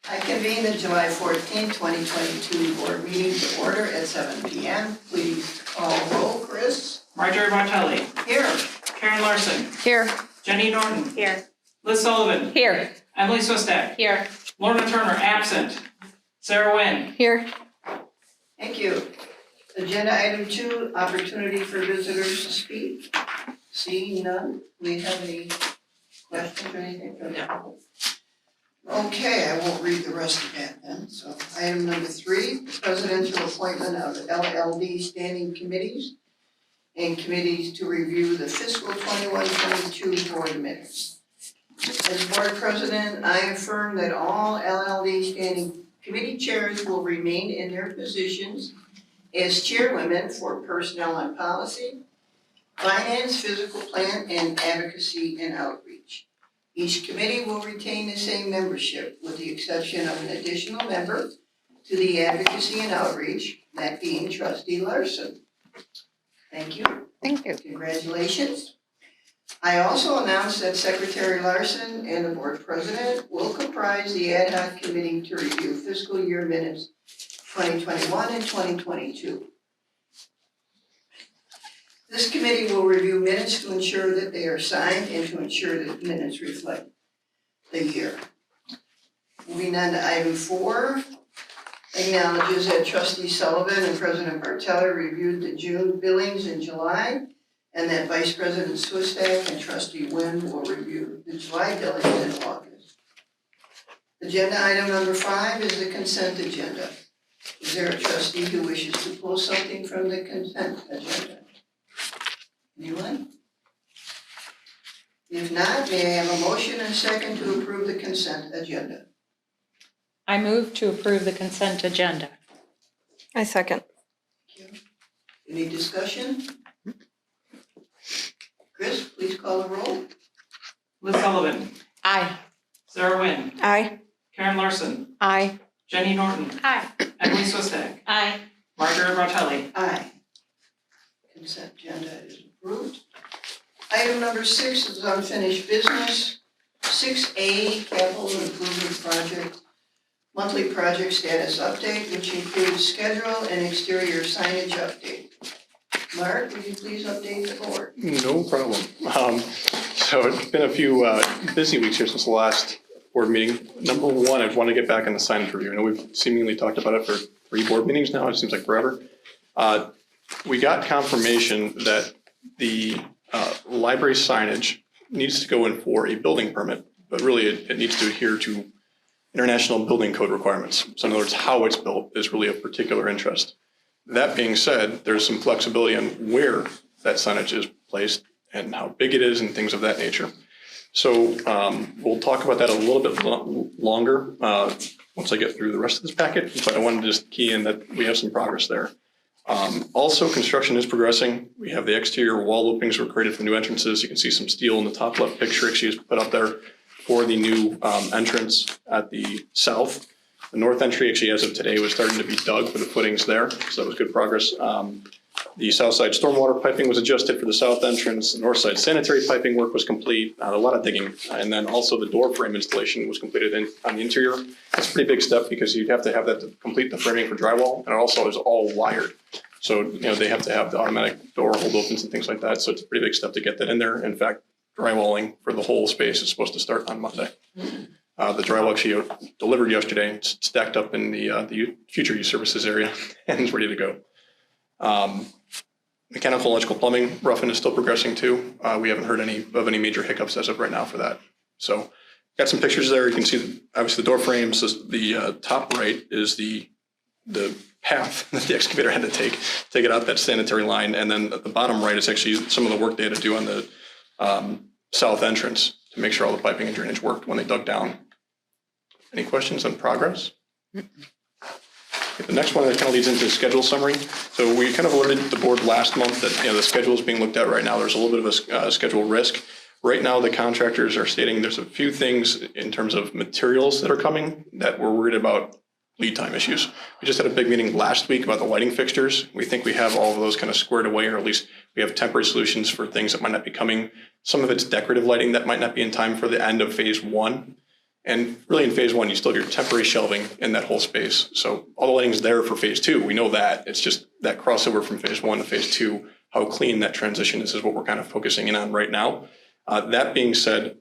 I convene the July 14, 2022 board meeting to order at 7 p.m. Please call roll, Chris. Marjorie Bartelli. Here. Karen Larson. Here. Jenny Norton. Here. Liz Sullivan. Here. Emily Swistak. Here. Lorna Turner, absent. Sarah Wynn. Here. Thank you. Agenda item 2, opportunity for visitors to speak. Seeing none, we have any questions or anything? No. Okay, I won't read the rest of that then. So item number 3, presidential appointment of LLD standing committees and committees to review the fiscal 21-22 board minutes. As board president, I affirm that all LLD standing committee chairs will remain in their positions as chairwomen for personnel and policy, finance, physical plan, and advocacy and outreach. Each committee will retain the same membership with the exception of an additional member to the advocacy and outreach, that being Trustee Larson. Thank you. Thank you. Congratulations. I also announced that Secretary Larson and the board president will comprise the ad hoc committee to review fiscal year minutes 2021 and 2022. This committee will review minutes to ensure that they are signed and to ensure that minutes reflect the year. Moving on to item 4, acknowledges that Trustee Sullivan and President Bartelli reviewed the June billings in July, and that Vice President Swistak and Trustee Wynn will review the July billings in August. Agenda item number 5 is the consent agenda. Is there a trustee who wishes to pull something from the consent agenda? Anyone? If not, may I have a motion and second to approve the consent agenda? I move to approve the consent agenda. I second. Thank you. Any discussion? Chris, please call the roll. Liz Sullivan. Aye. Sarah Wynn. Aye. Karen Larson. Aye. Jenny Norton. Aye. Emily Swistak. Aye. Marjorie Bartelli. Aye. Consent agenda is approved. Item number 6 is unfinished business. 6A, capital improvement project, monthly project status update, which includes schedule and exterior signage update. Mark, would you please update the board? No problem. So it's been a few busy weeks here since the last board meeting. Number 1, I want to get back on the signage review. I know we've seemingly talked about it for 3 board meetings now. It seems like forever. We got confirmation that the library signage needs to go in for a building permit, but really it needs to adhere to international building code requirements. So in other words, how it's built is really of particular interest. That being said, there's some flexibility on where that signage is placed and how big it is and things of that nature. So we'll talk about that a little bit longer once I get through the rest of this packet, but I wanted to just key in that we have some progress there. Also, construction is progressing. We have the exterior wall openings were created for new entrances. You can see some steel in the top left picture actually is put up there for the new entrance at the south. The north entry actually as of today was starting to be dug for the footings there, so that was good progress. The south side stormwater piping was adjusted for the south entrance. The north side sanitary piping work was complete, a lot of digging. And then also the door frame installation was completed on the interior. That's a pretty big step because you'd have to have that to complete the framing for drywall, and it also is all wired. So, they have to have the automatic door hold opens and things like that. So it's a pretty big step to get that in there. In fact, drywalling for the whole space is supposed to start on Monday. The drywall actually delivered yesterday. It's stacked up in the future use services area and is ready to go. Mechanical, electrical, plumbing, roughing is still progressing too. We haven't heard of any major hiccups as of right now for that. So got some pictures there. You can see obviously the door frames. The top right is the path that the excavator had to take it out that sanitary line. And then at the bottom right is actually some of the work they had to do on the south entrance to make sure all the piping and drainage worked when they dug down. Any questions on progress? Okay, the next one that kind of leads into the schedule summary. So we kind of alerted the board last month that the schedule is being looked at right now. There's a little bit of a schedule risk. Right now, the contractors are stating there's a few things in terms of materials that are coming that we're worried about lead time issues. We just had a big meeting last week about the lighting fixtures. We think we have all of those kind of squared away, or at least we have temporary solutions for things that might not be coming. Some of it's decorative lighting that might not be in time for the end of phase 1. And really in phase one, you still have your temporary shelving in that whole space. So all the lighting's there for phase two. We know that. It's just that crossover from phase one to phase two, how clean that transition is what we're kind of focusing in on right now. That being said,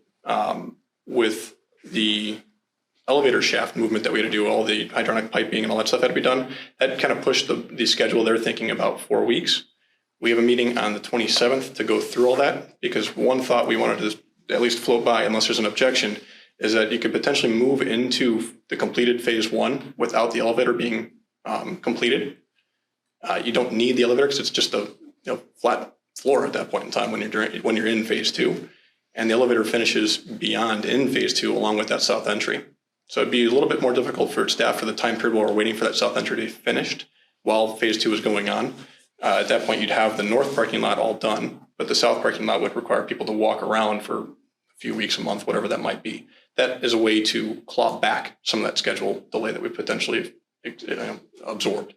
with the elevator shaft movement that we had to do, all the hydronic piping and all that stuff had to be done, that kind of pushed the schedule. They're thinking about 4 weeks. We have a meeting on the 27th to go through all that, because one thought we wanted to at least float by, unless there's an objection, is that you could potentially move into the completed phase one without the elevator being completed. You don't need the elevator because it's just a flat floor at that point in time when you're in phase two, and the elevator finishes beyond in phase two along with that south entry. So it'd be a little bit more difficult for staff for the time period while we're waiting for that south entry to be finished while phase two is going on. At that point, you'd have the north parking lot all done, but the south parking lot would require people to walk around for a few weeks, a month, whatever that might be. That is a way to claw back some of that schedule delay that we potentially absorbed.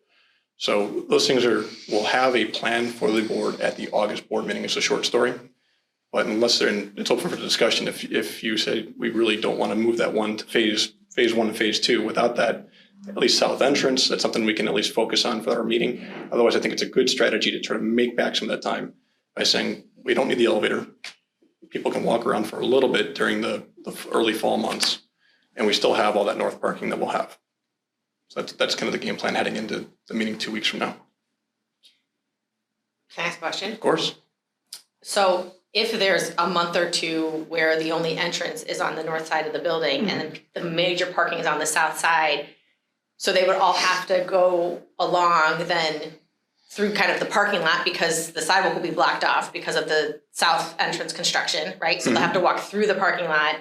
So those things we'll have a plan for the board at the August board meeting. It's a short story, but unless it's open for discussion. If you say we really don't want to move that one to phase one and phase two without that, at least south entrance, that's something we can at least focus on for our meeting. Otherwise, I think it's a good strategy to try to make back some of that time by saying we don't need the elevator. People can walk around for a little bit during the early fall months, and we still have all that north parking that we'll have. So that's kind of the game plan heading into the meeting 2 weeks from now. Can I ask a question? Of course. So if there's a month or two where the only entrance is on the north side of the building and the major parking is on the south side, so they would all have to go along then through kind of the parking lot because the sidewalk will be blocked off because of the south entrance construction, right? So they'll have to walk through the parking lot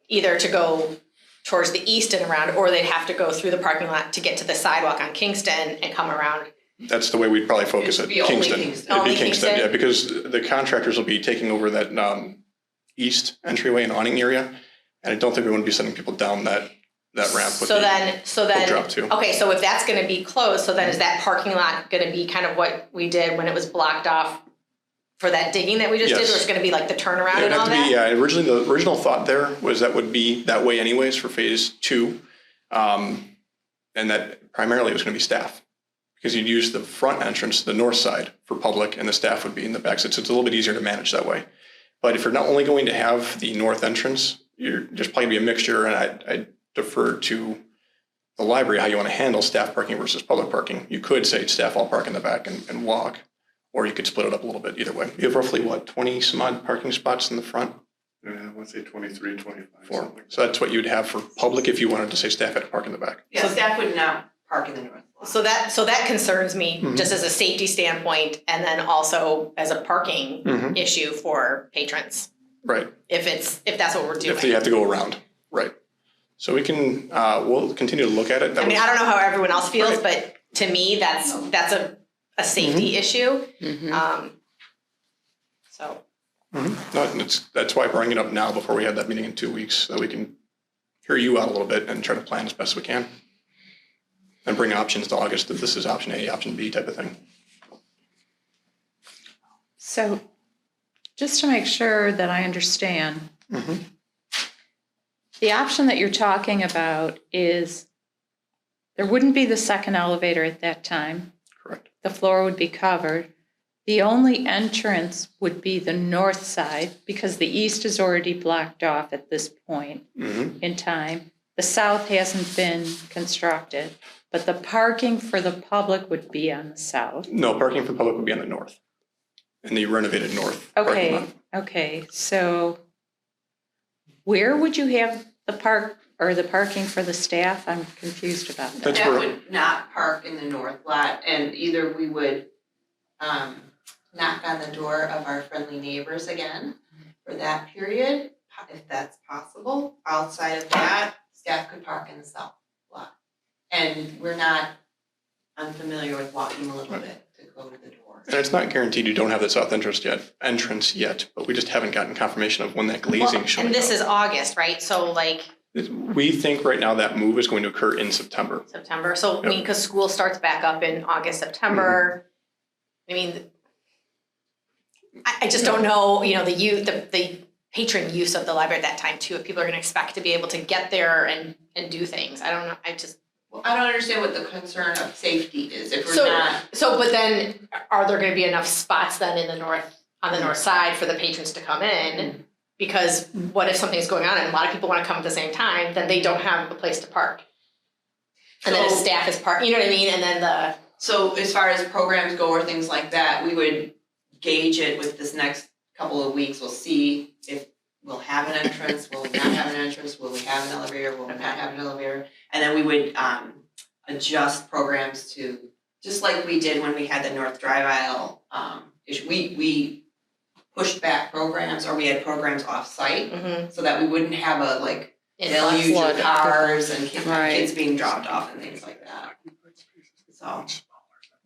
either to go towards the east and around, or they'd have to go through the parking lot to get to the sidewalk on Kingston and come around. That's the way we'd probably focus it. Kingston. It'd be Kingston, yeah, because the contractors will be taking over that east entryway and awning area, and I don't think we want to be sending people down that ramp. So then, drop too. okay, so if that's going to be closed, so then is that parking lot going to be kind of what we did when it was blocked off for that digging that we just did, or it's going to be like the turnaround and all that? Yeah, originally the original thought there was that would be that way anyways for phase two, and that primarily it was going to be staff. Because you'd use the front entrance, the north side, for public, and the staff would be in the back side. So it's a little bit easier to manage that way. But if you're not only going to have the north entrance, there's probably be a mixture, and I defer to the library how you want to handle staff parking versus public parking. You could say staff all park in the back and walk, or you could split it up a little bit either way. You have roughly, 20 some odd parking spots in the front? Yeah, I want to say 23, 25. So that's what you'd have for public if you wanted to say staff had to park in the back. Yeah, staff would not park in the north. So that concerns me just as a safety standpoint, and then also as a parking issue for patrons. Right. If that's what we're doing. If you have to go around, right. So we can, we'll continue to look at it. I mean, I don't know how everyone else feels, but to me, that's a safety issue. So. No, that's why I'm bringing it up now before we have that meeting in 2 weeks, so we can hear you out a little bit and try to plan as best as we can. And bring options to August, that this is option A, option B type of thing. So just to make sure that I understand, the option that you're talking about is there wouldn't be the second elevator at that time. Correct. The floor would be covered. The only entrance would be the north side because the east is already blocked off at this point in time. The south hasn't been constructed, but the parking for the public would be on the south. No, parking for public would be on the north, in the renovated north parking lot. Okay, so where would you have the parking for the staff? I'm confused about that. That's Staff where- would not park in the north lot, and either we would knock on the door of our friendly neighbors again for that period, if that's possible. Outside of that, staff could park in the south lot. And we're not unfamiliar with walking a little bit to go to the door. And it's not guaranteed you don't have the south entrance yet, but we just haven't gotten confirmation of when that glazing showing And this up. is August, right? So like We think right now that move is going to occur in September. September. So I mean, because school starts back up in August, September. I mean, I just don't know, the patron use of the library at that time too, if people are gonna expect to be able to get there and do things. I don't know, Well, I don't understand what the concern of safety is, if we're So- not, but then are there gonna be enough spots then in the on the north side for the patrons to come in? Because what if something's going on and a lot of people wanna come at the same time, then they don't have a place to park. And then if So- staff is parked, you know what I mean, and then so as far as programs go or things like that, we would gauge it with this next couple of weeks, we'll see if we'll have an entrance, will we not have an entrance, will we have an elevator, will we not have an elevator? And then we would adjust programs to, just like we did when we had the North Drive Aisle issue, we pushed back programs, or we had programs off-site, so that we wouldn't have a deluge Flood of of cars and Right. kids being dropped off and things like that. So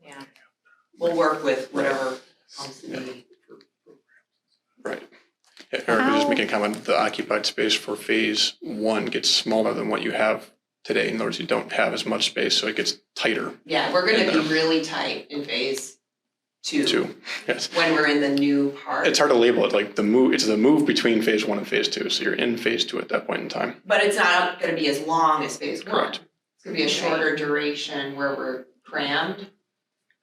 yeah. we'll work with whatever comes to be. Right. Eric was just making a comment, the occupied space for phase 1 gets smaller than what you have today. In other words, you don't have as much space, so it gets tighter Yeah, we're gonna be really tight in phase 2 too. Yes. when we're in the new part. It's hard to label it, like it's the move between phase 1 and phase 2, so you're in phase 2 at that point in time. But it's not gonna be as long as phase 1. Correct. It's gonna be a shorter duration where we're crammed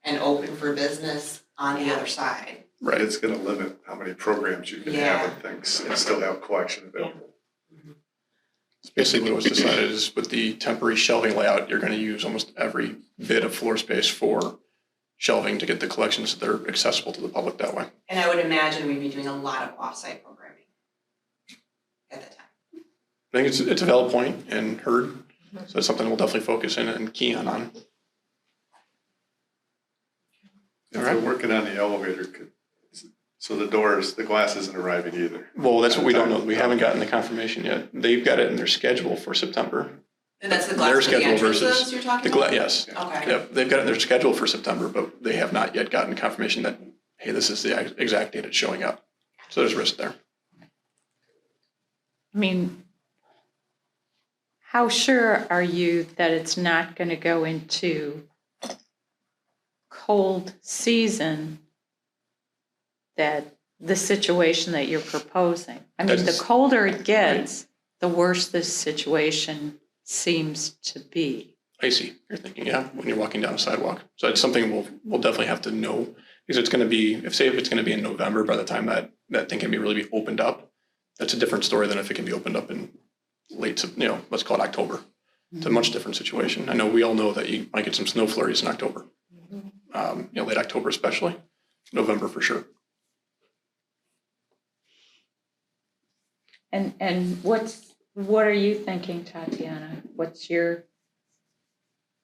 and open for business on the other side. But it's gonna limit how many programs you can have and things, and still have collection available. Basically what was decided is with the temporary shelving layout, you're gonna use almost every bit of floor space for shelving to get the collections that are accessible to the public that way. And I would imagine we'd be doing a lot of off-site programming at the time. I think it's a valid point and heard, so it's something we'll definitely focus in and key on. If they're working on the elevator, so the glass isn't arriving either. Well, that's what we don't know. We haven't gotten the confirmation yet. They've got it in their schedule for September. And that's the Their glass for the schedule versus entrances you're talking about? Yes. Okay. Yep, they've got it in their schedule for September, but they have not yet gotten confirmation that, hey, this is the exact date it's showing up. So there's risk there. I mean, how sure are you that it's not going to go into cold season, that the situation that you're proposing? I mean, the That's- colder it gets, the worse this situation seems to be. Icy, you're thinking, yeah, when you're walking down a sidewalk. So it's something we'll definitely have to know, because it's going to be, if it's going to be in November by the time that thing can really be opened up, that's a different story than if it can be opened up in late, let's call it October. It's a much different situation. I know we all know that you might get some snow flurries in October. Late October especially, November for sure. And what are you thinking, Tatiana?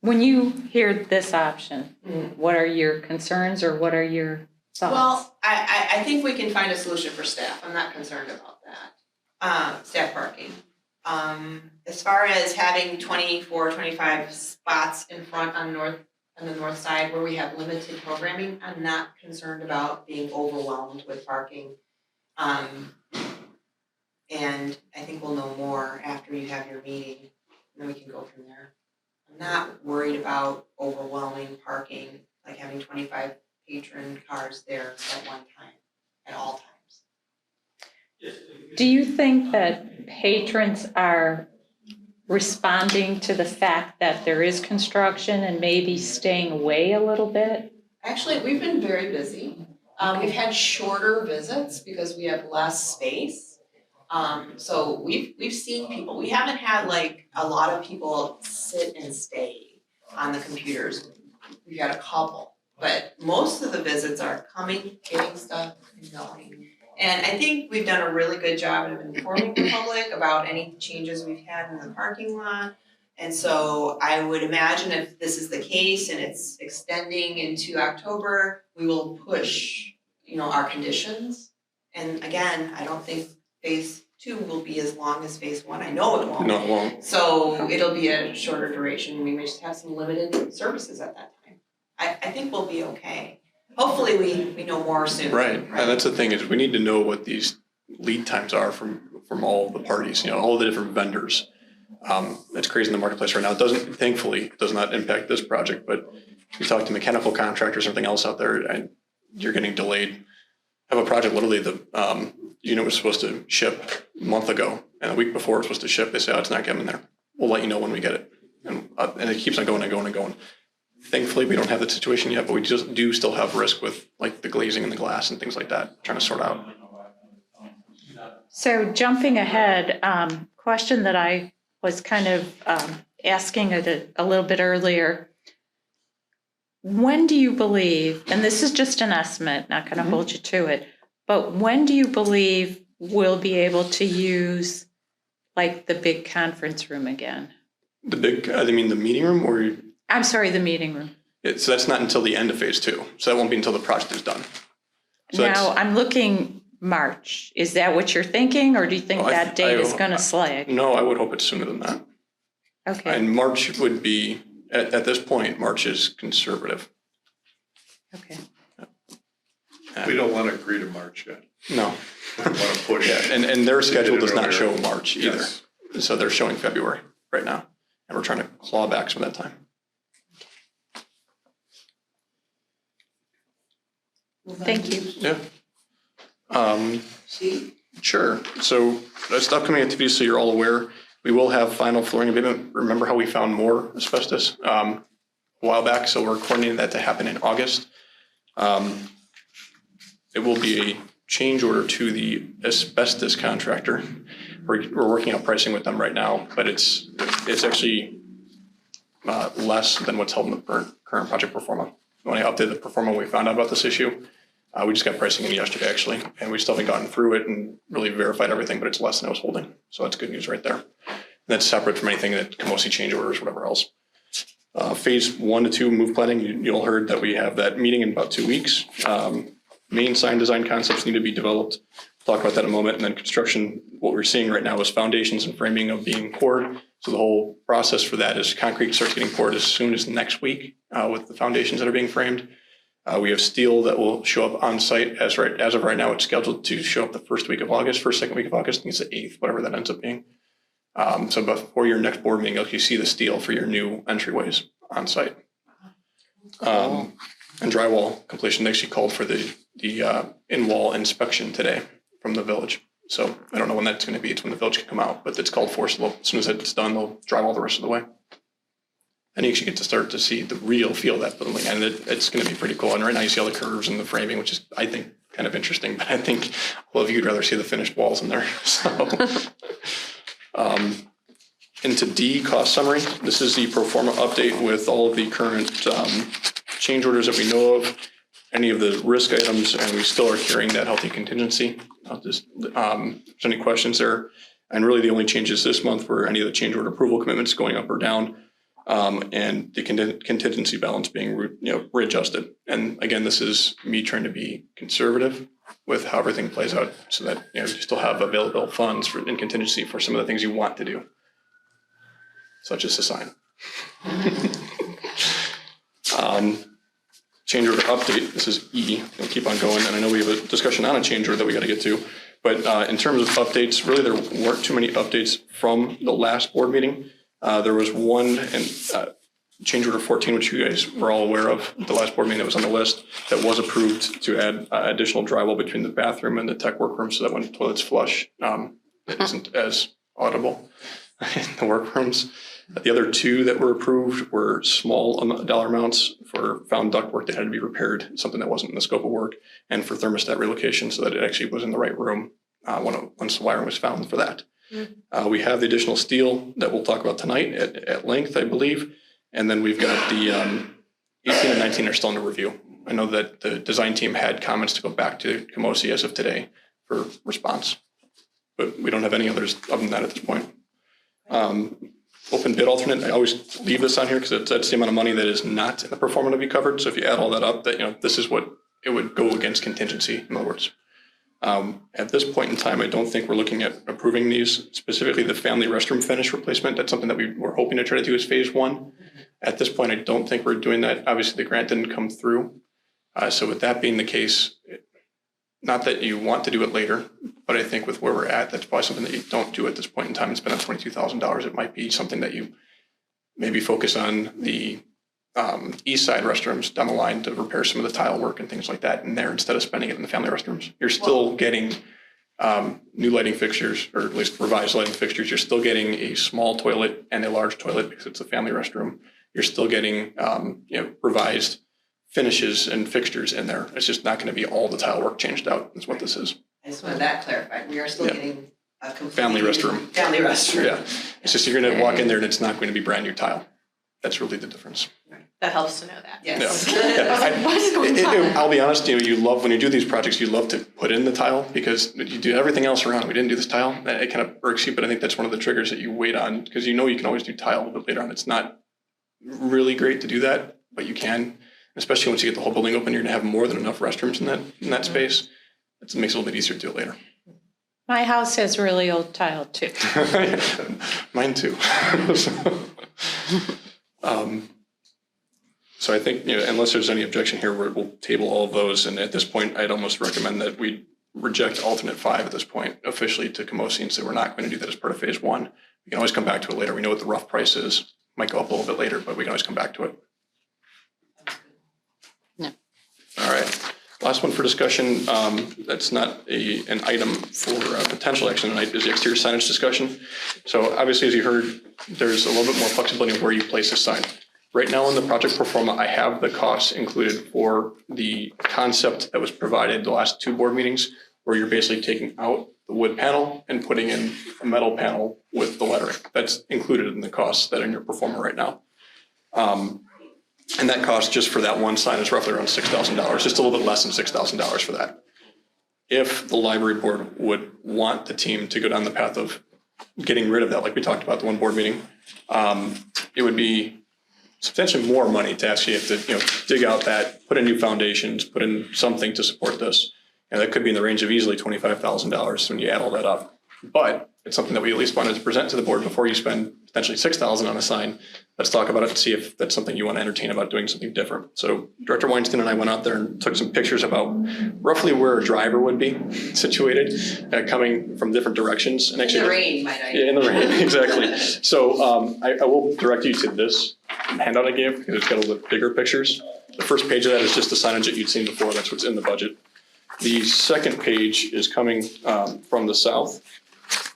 When you hear this option, what are your concerns or what are your thoughts? Well, I think we can find a solution for staff. I'm not concerned about that. Staff parking. As far as having 24, 25 spots in front on the north side where we have limited programming, I'm not concerned about being overwhelmed with parking. And I think we'll know more after you have your meeting, and then we can go from there. I'm not worried about overwhelming parking, like having 25 patron cars there at one time, at all times. Do you think that patrons are responding to the fact that there is construction and maybe staying away a little bit? Actually, we've been very busy. We've had shorter visits because we have less space. So we've seen people. We haven't had a lot of people sit and stay on the computers. We've had a couple, but most of the visits are coming, getting stuff, and going. And I think we've done a really good job of informing the public about any changes we've had in the parking lot. And so I would imagine if this is the case and it's extending into October, we will push, our conditions. And again, I don't think phase 2 will be as long as phase 1. I know it won't. No, it won't. So it'll be a shorter duration. We may just have some limited services at that time. I think we'll be okay. Hopefully we know more soon. Right, and that's the thing, is we need to know what these lead times are from all the parties, all the different vendors. It's crazy in the marketplace right now. Thankfully, it does not impact this project, but you talk to mechanical contractors, everything else out there, and you're getting delayed have a project, literally the unit was supposed to ship a month ago, and a week before it's supposed to ship, they say, oh, it's not getting there. We'll let you know when we get it. And it keeps on going and going and going. Thankfully, we don't have that situation yet, but we just do still have risk with like the glazing and the glass and things like that, trying to sort out. So jumping ahead, question that I was kind of asking a little bit earlier. When do you believe, and this is just an estimate, not going to hold you to it, but when do you believe we'll be able to use like the big conference room again? The big, I mean, the meeting room, or I'm sorry, the meeting room. so that's not until the end of phase 2. So that won't be until the project is done. So Now, I'm looking March. Is that what you're thinking, or do you think that date is going to slag? No, I would hope it's sooner than that. Okay, And March would be, at this point, March is conservative. okay. We don't want to agree to March yet. No. We want to push. Yeah, and their schedule does not earlier. show March either. Yes. So they're showing February right now. And we're trying to claw back some of that time. Thank you. Yeah. See, Sure. So that's upcoming activities, so you're all aware. We will have final flooring abatement. Remember how we found more asbestos a while back? So we're coordinating that to happen in August. It will be a change order to the asbestos contractor. We're working out pricing with them right now, but it's actually less than what's held in the current project performa. When I updated the performa, we found out about this issue. We just got pricing in yesterday, actually, and we still haven't gotten through it and really verified everything, but it's less than I was holding. So that's good news right there. And that's separate from anything that can mostly change orders, whatever else. Phase 1 to 2 move planning, you all heard that we have that meeting in about 2 weeks. Main sign design concepts need to be developed. We'll talk about that in a moment. And then construction, what we're seeing right now is foundations and framing of being poured. So the whole process for that is concrete starts getting poured as soon as next week with the foundations that are being framed. We have steel that will show up on site as of right now. It's scheduled to show up the first week of August, second week of August. I think it's the 8th, whatever that ends up being. So before your next board meeting, you see the steel for your new entryways on site. And drywall completion, they actually called for the in-wall inspection today from the village. So I don't know when that's going to be. It's when the village can come out, but it's called for. So as soon as it's done, they'll drywall the rest of the way. And you actually get to start to see the real feel of that building, and it's going to be pretty cool. And right now you see all the curves and the framing, which is, I think, kind of interesting. But I think all of you'd rather see the finished walls in there. So into D, cost summary. This is the pro forma update with all of the current change orders that we know of, any of the risk items, and we still are carrying that healthy contingency. If there's any questions there. And really the only changes this month were any of the change order approval commitments going up or down. And the contingency balance being readjusted. And again, this is me trying to be conservative with how everything plays out, so that you still have available funds in contingency for some of the things you want to do, such as the sign. Change order update. This is E. We'll keep on going, and I know we have a discussion on a change order that we got to get to. But in terms of updates, really there weren't too many updates from the last board meeting. There was one change order 14, which you guys were all aware of, the last board meeting that was on the list, that was approved to add additional drywall between the bathroom and the tech workroom, so that when toilets flush, it isn't as audible in the workrooms. The other two that were approved were small dollar amounts for found ductwork that had to be repaired, something that wasn't in the scope of work, and for thermostat relocation so that it actually was in the right room once the wiring was found for that. We have the additional steel that we'll talk about tonight at length, I believe. And then we've got the 18 and 19 are still under review. I know that the design team had comments to go back to Camosi as of today for response, but we don't have any others other than that at this point. Open bid alternate, I always leave this on here because that's the amount of money that is not in the performance to be covered. So if you add all that up, that this is what it would go against contingency, in other words. At this point in time, I don't think we're looking at approving these, specifically the family restroom finish replacement. That's something that we were hoping to try to do as phase 1. At this point, I don't think we're doing that. Obviously, the grant didn't come through. So with that being the case, not that you want to do it later, but I think with where we're at, that's probably something that you don't do at this point in time and spend on $22,000. It might be something that you maybe focus on the east side restrooms down the line to repair some of the tile work and things like that in there instead of spending it in the family restrooms. You're still getting new lighting fixtures, or at least revised lighting fixtures. You're still getting a small toilet and a large toilet because it's a family restroom. You're still getting revised finishes and fixtures in there. It's just not going to be all the tile work changed out. That's what this is. I just wanted that clarified. We are still Yeah. getting a complete. Family restroom. Family restroom. Yeah, it's just you're going to walk in there and it's not going to be brand new tile. That's really the difference. That helps to know that. Yes. Yeah. What is going on? I'll be honest, you love, when you do these projects, you love to put in the tile because you do everything else around. We didn't do this tile. It kind of irks you, but I think that's one of the triggers that you wait on because you can always do tile, but later on it's not really great to do that, but you can. Especially once you get the whole building open, you're gonna have more than enough restrooms in that space. It makes it a little bit easier to do it later. My house has really old tile too. Mine too. So I think, unless there's any objection here, we'll table all of those. And at this point, I'd almost recommend that we reject alternate 5 at this point officially to Camosi and say we're not going to do that as part of phase 1. We can always come back to it later. We know what the rough price is. Might go up a little bit later, but we can always come back to it. No. All right. Last one for discussion. That's not an item for potential action tonight is the exterior signage discussion. So obviously, as you heard, there's a little bit more flexibility in where you place a sign. Right now in the project pro forma, I have the costs included for the concept that was provided the last 2 board meetings, where you're basically taking out the wood panel and putting in a metal panel with the lettering. That's included in the costs that are in your pro forma right now. And that cost just for that one sign is roughly around $6,000, just a little bit less than $6,000 for that. If the library board would want the team to go down the path of getting rid of that, like we talked about the one board meeting, it would be substantially more money to actually have to dig out that, put in new foundations, put in something to support this. And that could be in the range of easily $25,000 when you add all that up. But it's something that we at least wanted to present to the board before you spend potentially $6,000 on a sign. Let's talk about it and see if that's something you want to entertain about doing something different. So Director Weinstein and I went out there and took some pictures about roughly where a driver would be situated, coming from different directions. And actually, In the rain, might I? Yeah, in the rain, exactly. So I will direct you to this handout I gave because it's got a little bit bigger pictures. The first page of that is just the signage that you'd seen before. That's what's in the budget. The second page is coming from the south.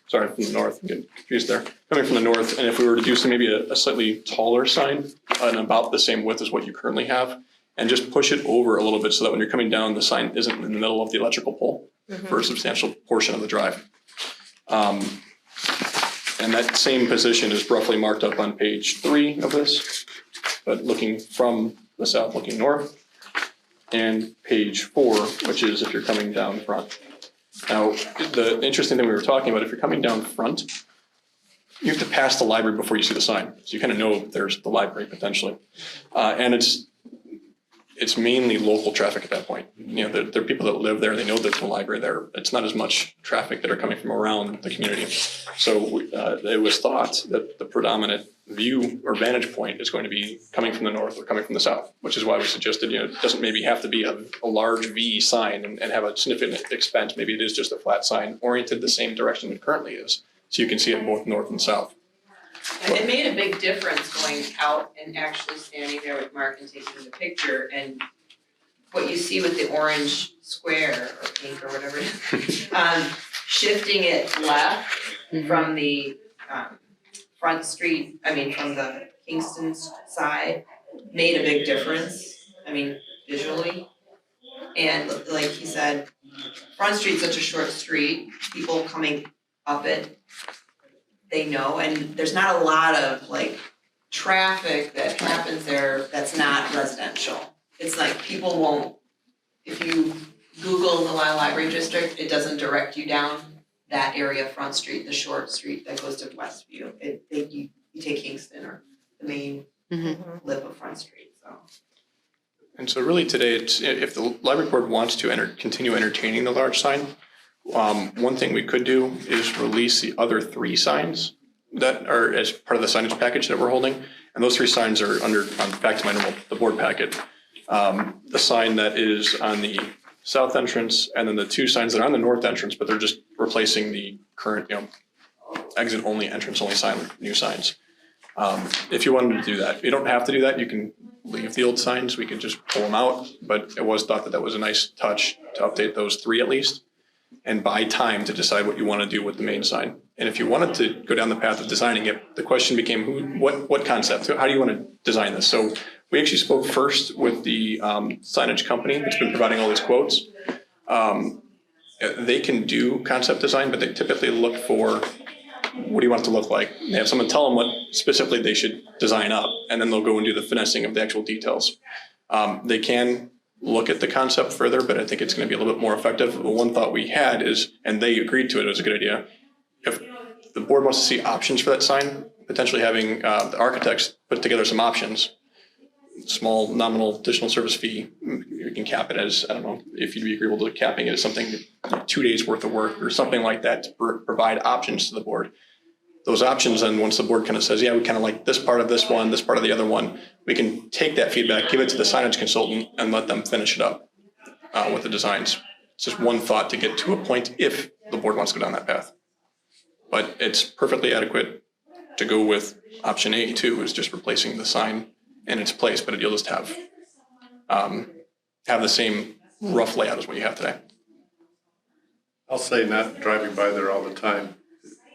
Sorry, from the north, I'm getting confused there. Coming from the north, and if we were to do some, maybe a slightly taller sign and about the same width as what you currently have, and just push it over a little bit so that when you're coming down, the sign isn't in the middle of the electrical pole for a substantial portion of the drive. And that same position is roughly marked up on page 3 of this, but looking from the south, looking north, and page 4, which is if you're coming down front. Now, the interesting thing we were talking about, if you're coming down front, you have to pass the library before you see the sign. So you kind of know there's the library potentially. And it's mainly local traffic at that point. There are people that live there, they know there's a library there. It's not as much traffic that are coming from around the community. So it was thought that the predominant view or vantage point is going to be coming from the north or coming from the south, which is why we suggested, it doesn't maybe have to be a large V sign and have a significant expense. Maybe it is just a flat sign oriented the same direction it currently is. So you can see it both north and south. And it made a big difference going out and actually standing there with Mark and taking the picture, and what you see with the orange square or pink or whatever it is, shifting it left from the from the Kingston side made a big difference, visually. And like he said, Front Street's such a short street, people coming up it, they know, and there's not a lot of traffic that happens there that's not residential. It's like people won't, if you Google the Lisle Library District, it doesn't direct you down that area, Front Street, the short street that goes to Westview. You take Kingston or the main lip of Front Street, so. And so really today, it's if the library board wants to continue entertaining the large sign, one thing we could do is release the other 3 signs that are as part of the signage package that we're holding. And those 3 signs are back to the board packet. The sign that is on the south entrance, and then the 2 signs that are on the north entrance, but they're just replacing the current, exit only, entrance only sign with new signs. If you wanted to do that, you don't have to do that. You can leave the old signs. We could just pull them out. But it was thought that that was a nice touch to update those 3 at least and buy time to decide what you want to do with the main sign. And if you wanted to go down the path of designing it, the question became what concept? How do you want to design this? So we actually spoke first with the signage company that's been providing all these quotes. They can do concept design, but they typically look for what do you want it to look like? They have someone tell them what specifically they should design up, and then they'll go and do the finessing of the actual details. They can look at the concept further, but I think it's going to be a little bit more effective. The one thought we had is, and they agreed to it, it was a good idea. If the board wants to see options for that sign, potentially having the architects put together some options, small nominal additional service fee, you can cap it as, I don't know, if you'd be agreeable to capping it as something 2 days worth of work or something like that to provide options to the board. Those options, and once the board kind of says, yeah, we kind of like this part of this one, this part of the other one, we can take that feedback, give it to the signage consultant and let them finish it up with the designs. It's just one thought to get to a point if the board wants to go down that path. But it's perfectly adequate to go with option A too, is just replacing the sign in its place, but you'll just have the same rough layout as what you have today. I'll say not driving by there all the time,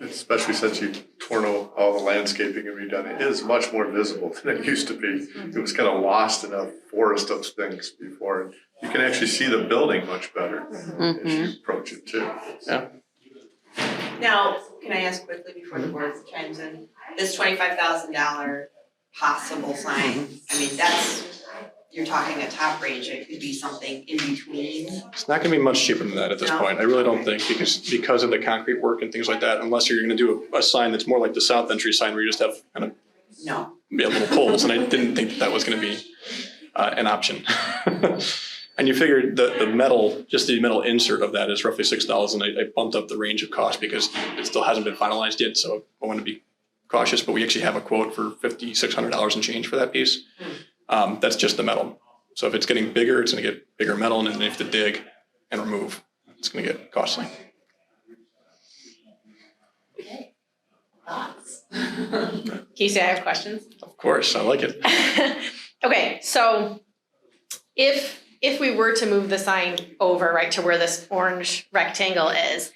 especially since you've torn out all the landscaping and redone it, is much more visible than it used to be. It was kind of lost in a forest of things before. You can actually see the building much better as you approach it too. Yeah. Now, can I ask quickly before the board chimes in, this $25,000 possible sign, I mean, that's, you're talking a top range, it could be something in between. It's not going to be much cheaper than that at this No. point. I really don't think, because of the concrete work and things like that, unless you're going to do a sign that's more like the south entry sign where you just have kind of No. little poles, and I didn't think that was going to be an option. And you figure the metal, just the metal insert of that is roughly $6, and I bumped up the range of cost because it still hasn't been finalized yet, so I want to be cautious, but we actually have a quote for $5,600 and change for that piece. That's just the metal. So if it's getting bigger, it's going to get bigger metal, and then you have to dig and remove. It's going to get costly. Thoughts? Casey, I have questions. Of course, I like it. Okay, so if we were to move the sign over, right, to where this orange rectangle is,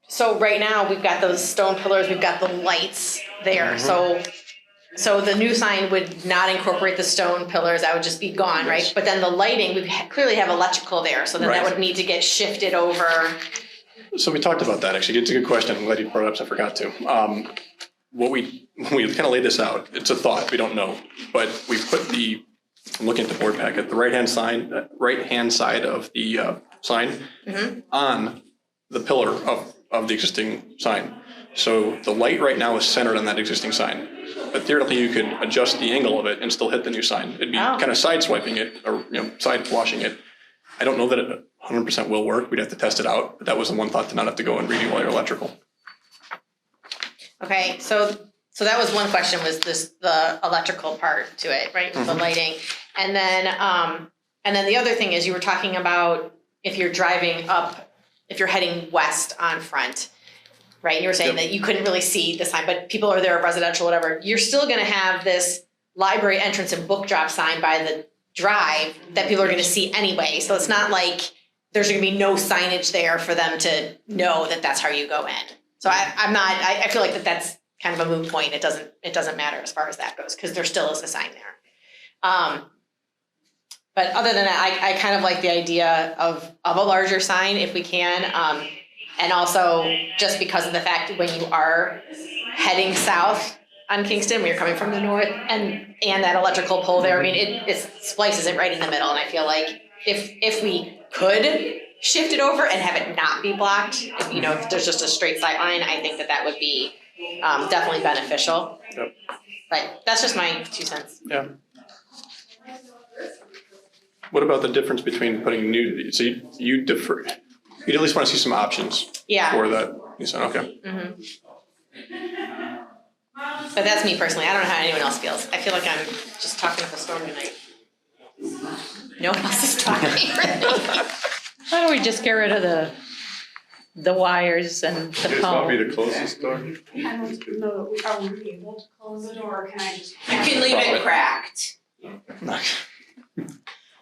so right now we've got those stone pillars, we've got the lights there. So the new sign would not incorporate the stone pillars, that would just be gone, right? But then the lighting, we clearly have electrical there, so then that Right. would need to get shifted over. So we talked about that, actually. It's a good question. I'm glad you brought it up, so I forgot to. When we kind of laid this out, it's a thought, we don't know. But we put I'm looking at the board packet, the right-hand side of the sign on the pillar of the existing sign. So the light right now is centered on that existing sign. But theoretically, you could adjust the angle of it and still hit the new sign. It'd be kind of side swiping it or side washing it. I don't know that it 100% will work. We'd have to test it out. But that was the one thought, to not have to go and redo all your electrical. Okay, so that was one question, was the electrical part to it, right? The lighting. And then the other thing is, you were talking about if you're driving up, if you're heading west on Front, right? And you were saying that you couldn't really see the sign, but people are there, residential, whatever. You're still gonna have this library entrance and book drop sign by the drive that people are gonna see anyway. So it's not like there's gonna be no signage there for them to know that that's how you go in. So I feel like that's kind of a moot point. It doesn't matter as far as that goes, because there still is a sign there. But other than that, I kind of like the idea of a larger sign if we can. And also just because of the fact when you are heading south on Kingston, when you're coming from the north, and that electrical pole there, I mean, it splices it right in the middle. And I feel like if we could shift it over and have it not be blocked, if there's just a straight sight line, I think that would be definitely beneficial. Yep. But that's just my 2 cents. Yeah. What about the difference between putting new, so you'd at least want to see some options for that. You said, okay. But that's me personally. I don't know how anyone else feels. I feel like I'm just talking up a storm tonight. No one else is talking. Why don't we just get rid of the the wires and the You guys want me pole. to close this door? I don't know, are we able to close the door, or can I just? You can leave it cracked.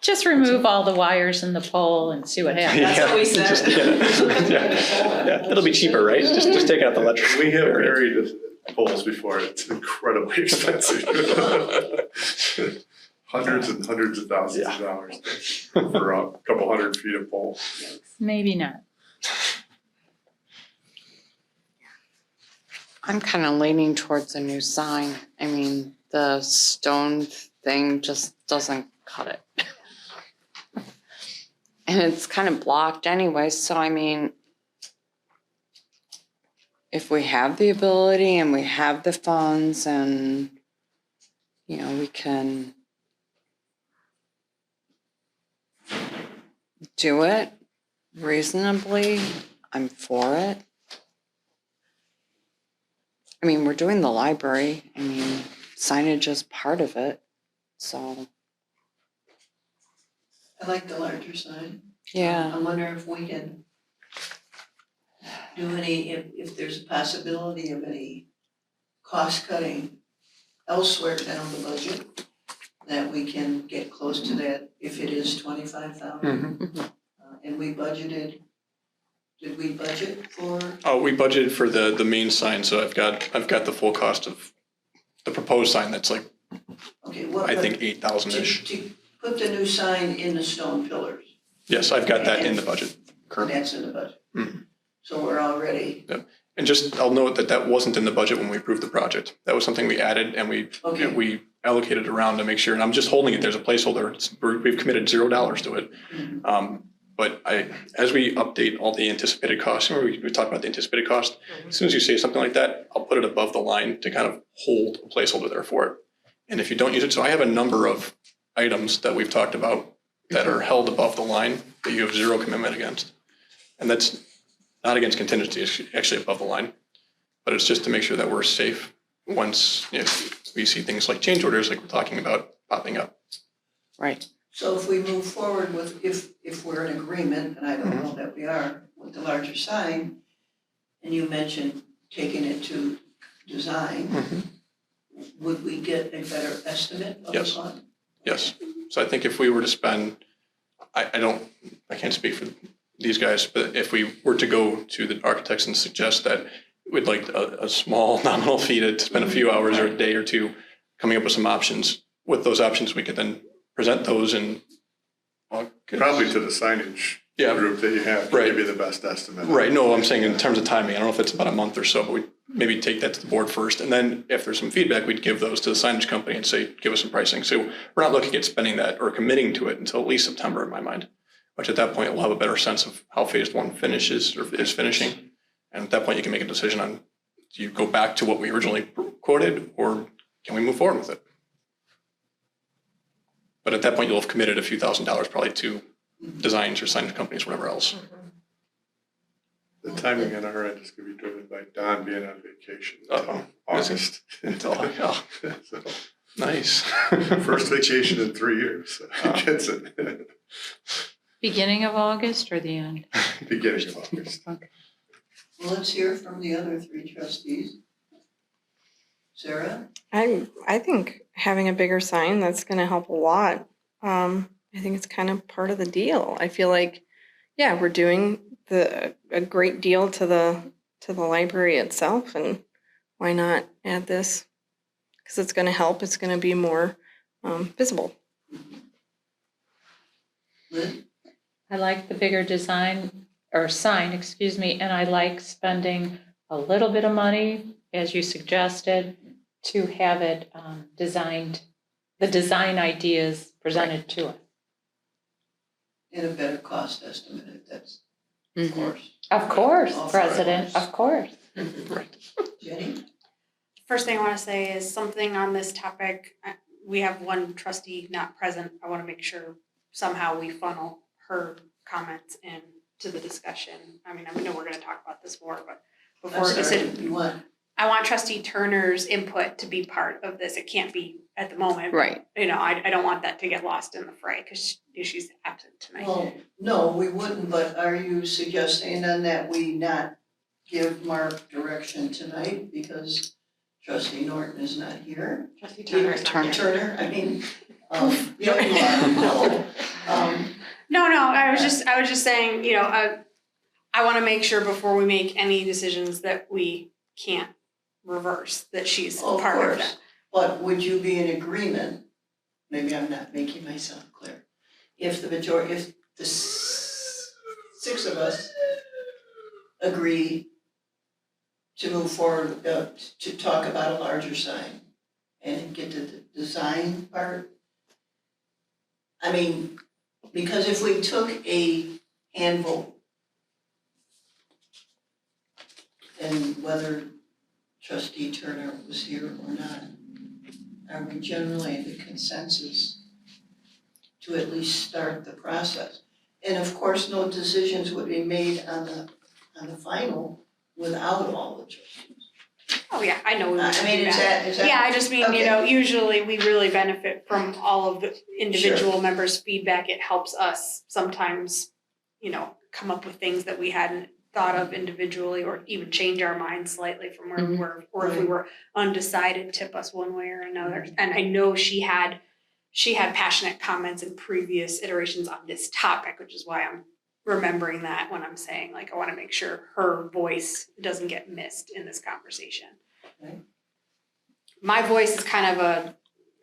Just remove all the wires and the pole and see what happens. That's what we said. Just, yeah, it'll be cheaper, right? Just take out the electric. We have buried poles before, it's incredibly expensive. Hundreds and hundreds of thousands of dollars for a couple hundred feet of pole. Maybe not. I'm kind of leaning towards a new sign. I mean, the stone thing just doesn't cut it. And it's kind of blocked anyway, so I mean, if we have the ability and we have the funds and, you know, we can do it reasonably, I'm for it. I mean, we're doing the library. I mean, signage is part of it, so, I like the larger sign. yeah. I wonder if we can do any, if there's a possibility of any cost cutting elsewhere down the budget, that we can get close to that if it is 25,000. And we budgeted, did we budget for? Oh, we budgeted for the main sign, so I've got the full cost of the proposed sign. That's like, Okay, what? I think 8,000-ish. To put the new sign in the stone pillars, Yes, I've got that in the budget currently. that's in the budget. Mhm. So we're already, And just, I'll note that wasn't in the budget when we approved the project. That was something we added and Okay. we allocated around to make sure, and I'm just holding it, there's a placeholder. We've committed $0 to it. But as we update all the anticipated costs, remember we talked about the anticipated cost? As soon as you say something like that, I'll put it above the line to kind of hold a placeholder there for it. And if you don't use it, so I have a number of items that we've talked about that are held above the line that you have zero commitment against. And that's not against contingency, it's actually above the line. But it's just to make sure that we're safe once if we see things like change orders like we're talking about popping up. Right. so if we move forward with, if we're in agreement, and I don't know that we are, with the larger sign, and you mentioned taking it to design, would we get a better estimate of the Yes. fund? Yes. So I think if we were to spend, I can't speak for these guys, but if we were to go to the architects and suggest that we'd like a small nominal fee to spend a few hours or a day or two coming up with some options, with those options, we could then present those and. Probably to the signage Yeah. group that you have, to Right. give you the best estimate. Right, no, I'm saying in terms of timing, I don't know if it's about a month or so, but we'd maybe take that to the board first. And then if there's some feedback, we'd give those to the signage company and say, give us some pricing. So we're not looking at spending that or committing to it until at least September in my mind. Which at that point, we'll have a better sense of how phase one finishes or is finishing. And at that point, you can make a decision on, do you go back to what we originally quoted or can we move forward with it? But at that point, you'll have committed a few $1,000s probably to designs or signage companies, whatever else. The timing on our end is gonna be driven by Don being on vacation Uh-oh. until August. Until, oh, So, nice. first vacation in 3 years, so he gets it, Beginning of August or the end? beginning of August. Well, let's hear from the other three trustees. Sarah? I think having a bigger sign, that's gonna help a lot. I think it's kind of part of the deal. I feel like, yeah, we're doing a great deal to the library itself, and why not add this? Because it's gonna help, it's gonna be more visible. Liz? I like the bigger design or sign, excuse me, and I like spending a little bit of money, as you suggested, to have it designed, the design ideas presented to us. And a better cost estimate, if that's, of Mhm. course. Of course, All for it. President, of course. Right. Jenny? First thing I want to say is something on this topic. We have one trustee not present. I want to make sure somehow we funnel her comments into the discussion. I mean, I know we're going to talk about this more, but before I'm sorry, decision. you want I want trustee Turner's input to be part of this. It can't be at the moment. Right. You know, I don't want that to get lost in the fray because she's absent tonight. Well, no, we wouldn't, but are you suggesting then that we not give Mark direction tonight because trustee Norton is not here? Trustee Turner's not here. Turner, I mean, yeah, you are, no. No, I was just saying, you know, I want to make sure before we make any decisions that we can't reverse, that she's Of part of course, that. but would you be in agreement, maybe I'm not making myself clear, if the majority, if the six of us agree to move forward, to talk about a larger sign and get to the design part? I mean, because if we took a hand vote, and whether trustee Turner was here or not, are we generally in the consensus to at least start the process? And of course, no decisions would be made on the final without all the trustees. Oh, yeah, I know we want to I mean, do is that. that? Yeah, I just mean, you okay. know, usually we really benefit from all of the individual members' feedback. It helps us sometimes, you know, come up with things that we hadn't thought of individually or even change our minds slightly from where we were, or if we were undecided, tip us one way or another. And I know she had passionate comments in previous iterations on this topic, which is why I'm remembering that when I'm saying, like, I want to make sure her voice doesn't get missed in this conversation. Okay. My voice is kind of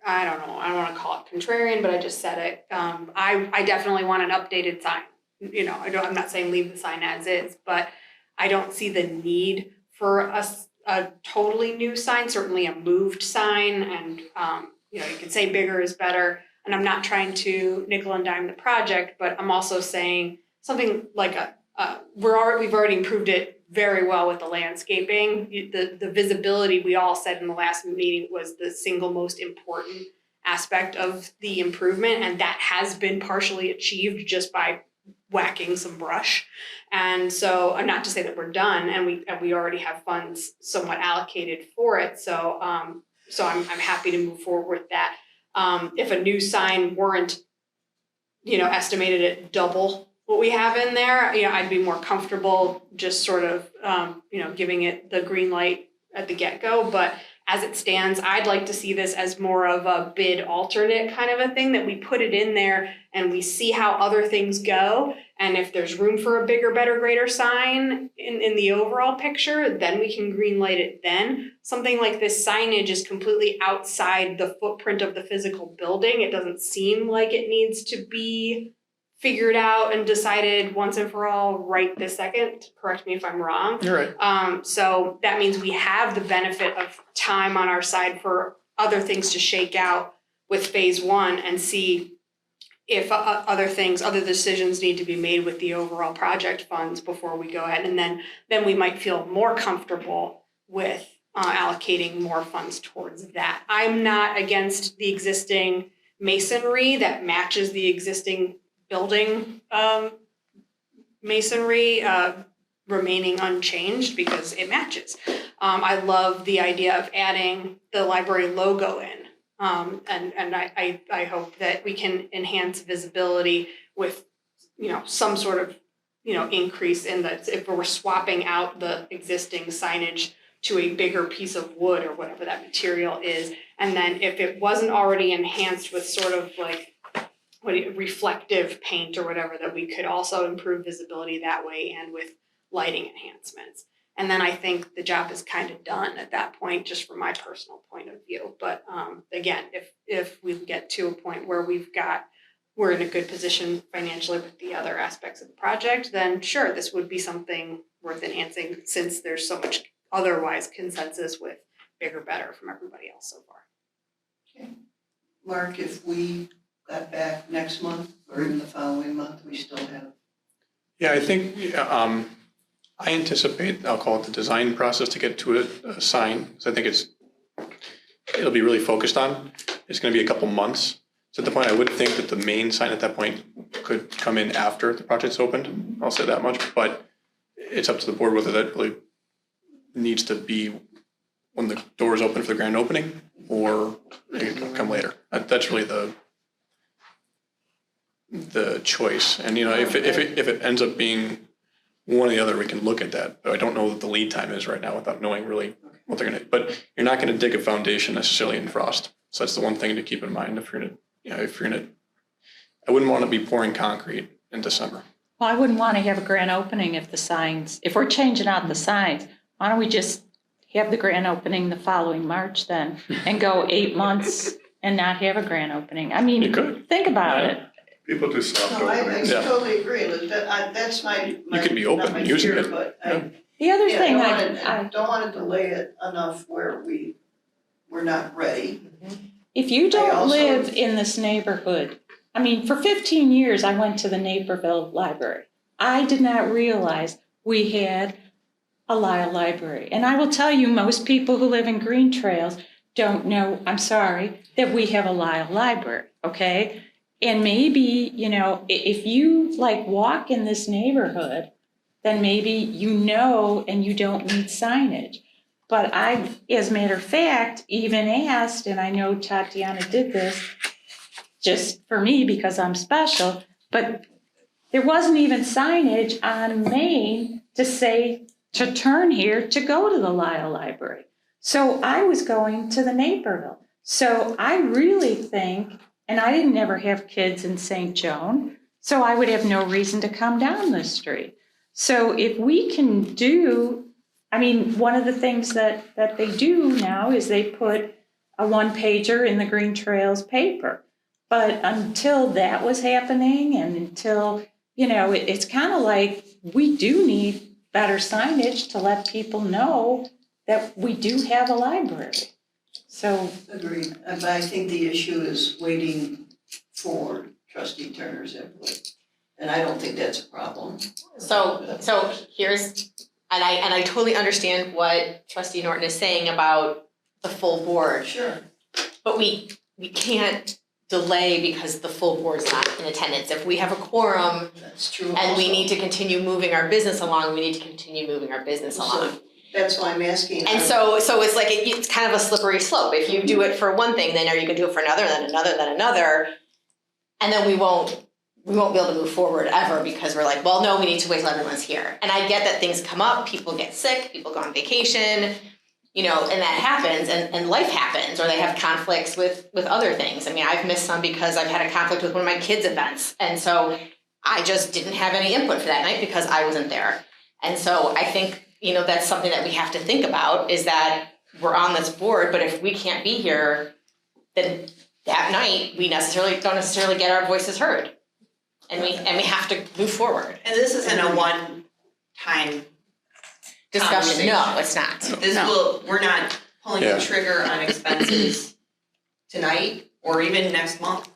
I don't know, I don't want to call it contrarian, but I just said it. I definitely want an updated sign. You know, I'm not saying leave the sign as is, but I don't see the need for a totally new sign, certainly a moved sign. And, you know, you can say bigger is better. And I'm not trying to nickel and dime the project, but I'm also saying something like we've already improved it very well with the landscaping. The visibility, we all said in the last meeting, was the single most important aspect of the improvement. And that has been partially achieved just by whacking some brush. And so, not to say that we're done, and we already have funds somewhat allocated for it. So I'm happy to move forward with that. If a new sign weren't, you know, estimated at double what we have in there, you know, I'd be more comfortable just sort of, you know, giving it the green light at the get-go. But as it stands, I'd like to see this as more of a bid alternate kind of a thing, that we put it in there and we see how other things go. And if there's room for a bigger, better, greater sign in the overall picture, then we can green light it then. Something like this signage is completely outside the footprint of the physical building. It doesn't seem like it needs to be figured out and decided once and for all right this second. Correct me if I'm wrong. You're right. So that means we have the benefit of time on our side for other things to shake out with phase one and see if other decisions need to be made with the overall project funds before we go ahead. And then we might feel more comfortable with allocating more funds towards that. I'm not against the existing masonry that matches the existing building masonry remaining unchanged because it matches. I love the idea of adding the library logo in. And I hope that we can enhance visibility with, you know, some sort of, you know, increase in if we're swapping out the existing signage to a bigger piece of wood or whatever that material is. And then if it wasn't already enhanced with sort of like reflective paint or whatever, that we could also improve visibility that way and with lighting enhancements. And then I think the job is kind of done at that point, just from my personal point of view. But again, if we get to a point where we're in a good position financially with the other aspects of the project, then sure, this would be something worth enhancing, since there's so much otherwise consensus with bigger, better from everybody else so far. Okay. Mark, if we got back next month or even the following month, we still have. Yeah, I think I anticipate, I'll call it the design process to get to a sign. So I think it'll be really focused on. It's going to be a couple months. So at the point, I would think that the main sign at that point could come in after the project's opened. I'll say that much, but it's up to the board whether that really needs to be when the doors open for the grand opening, or it can come later. That's really the choice. And, you know, if it ends up being one or the other, we can look at that. But I don't know what the lead time is right now without knowing really what they're gonna, but you're not gonna dig a foundation necessarily in frost. So that's the one thing to keep in mind if you're gonna, you know, I wouldn't want to be pouring concrete in December. Well, I wouldn't want to have a grand opening if we're changing out the signs, why don't we just have the grand opening the following March then and go 8 months and not have a grand opening? I mean, You could. think about it. People do soft No, I openings. Yeah. totally agree, Liz, that's my, You could be open not my using fear, it. but Yeah. The other yeah, thing I don't wanna delay it enough where we're not ready. if you I don't also- live in this neighborhood, I mean, for 15 years, I went to the Naperville Library. I did not realize we had a Lisle library. And I will tell you, most people who live in Green Trails don't know, I'm sorry, that we have a Lisle library, okay? And maybe, you know, if you like walk in this neighborhood, then maybe you know and you don't need signage. But I, as a matter of fact, even asked, and I know Tatiana did this just for me because I'm special, but there wasn't even signage on Main to say to turn here to go to the Lisle Library. So I was going to the Naperville. So I really think, and I didn't ever have kids in St. Joan, so I would have no reason to come down this street. So if we can do, I mean, one of the things that they do now is they put a one-pager in the Green Trails paper. But until that was happening and until, you know, it's kind of like we do need better signage to let people know that we do have a library. So, Agreed, but I think the issue is waiting for trustee Turner's input, and I don't think that's a problem. So here's, and I totally understand what trustee Norton is saying about the full board, Sure. but we can't delay because the full board's not in attendance. If we have a quorum That's true and we also. need to continue moving our business along, we need to continue moving our business So, along. That's why I'm asking. And so it's like, it's kind of a slippery slope. If you do it for one thing, then are you gonna do it for another, then another, then another? And then we won't be able to move forward ever because we're like, well, no, we need to wait till everyone's here. And I get that things come up, people get sick, people go on vacation, you know, and that happens and life happens, or they have conflicts with other things. I mean, I've missed some because I've had a conflict with one of my kids' events. And so I just didn't have any input for that night because I wasn't there. And so I think, you know, that's something that we have to think about is that we're on this board, but if we can't be here, then that night we don't necessarily get our voices heard. And we have to move forward. And this isn't a one-time Discussion, no, it's not. we're not pulling Yeah. the trigger on expenses tonight or even next month.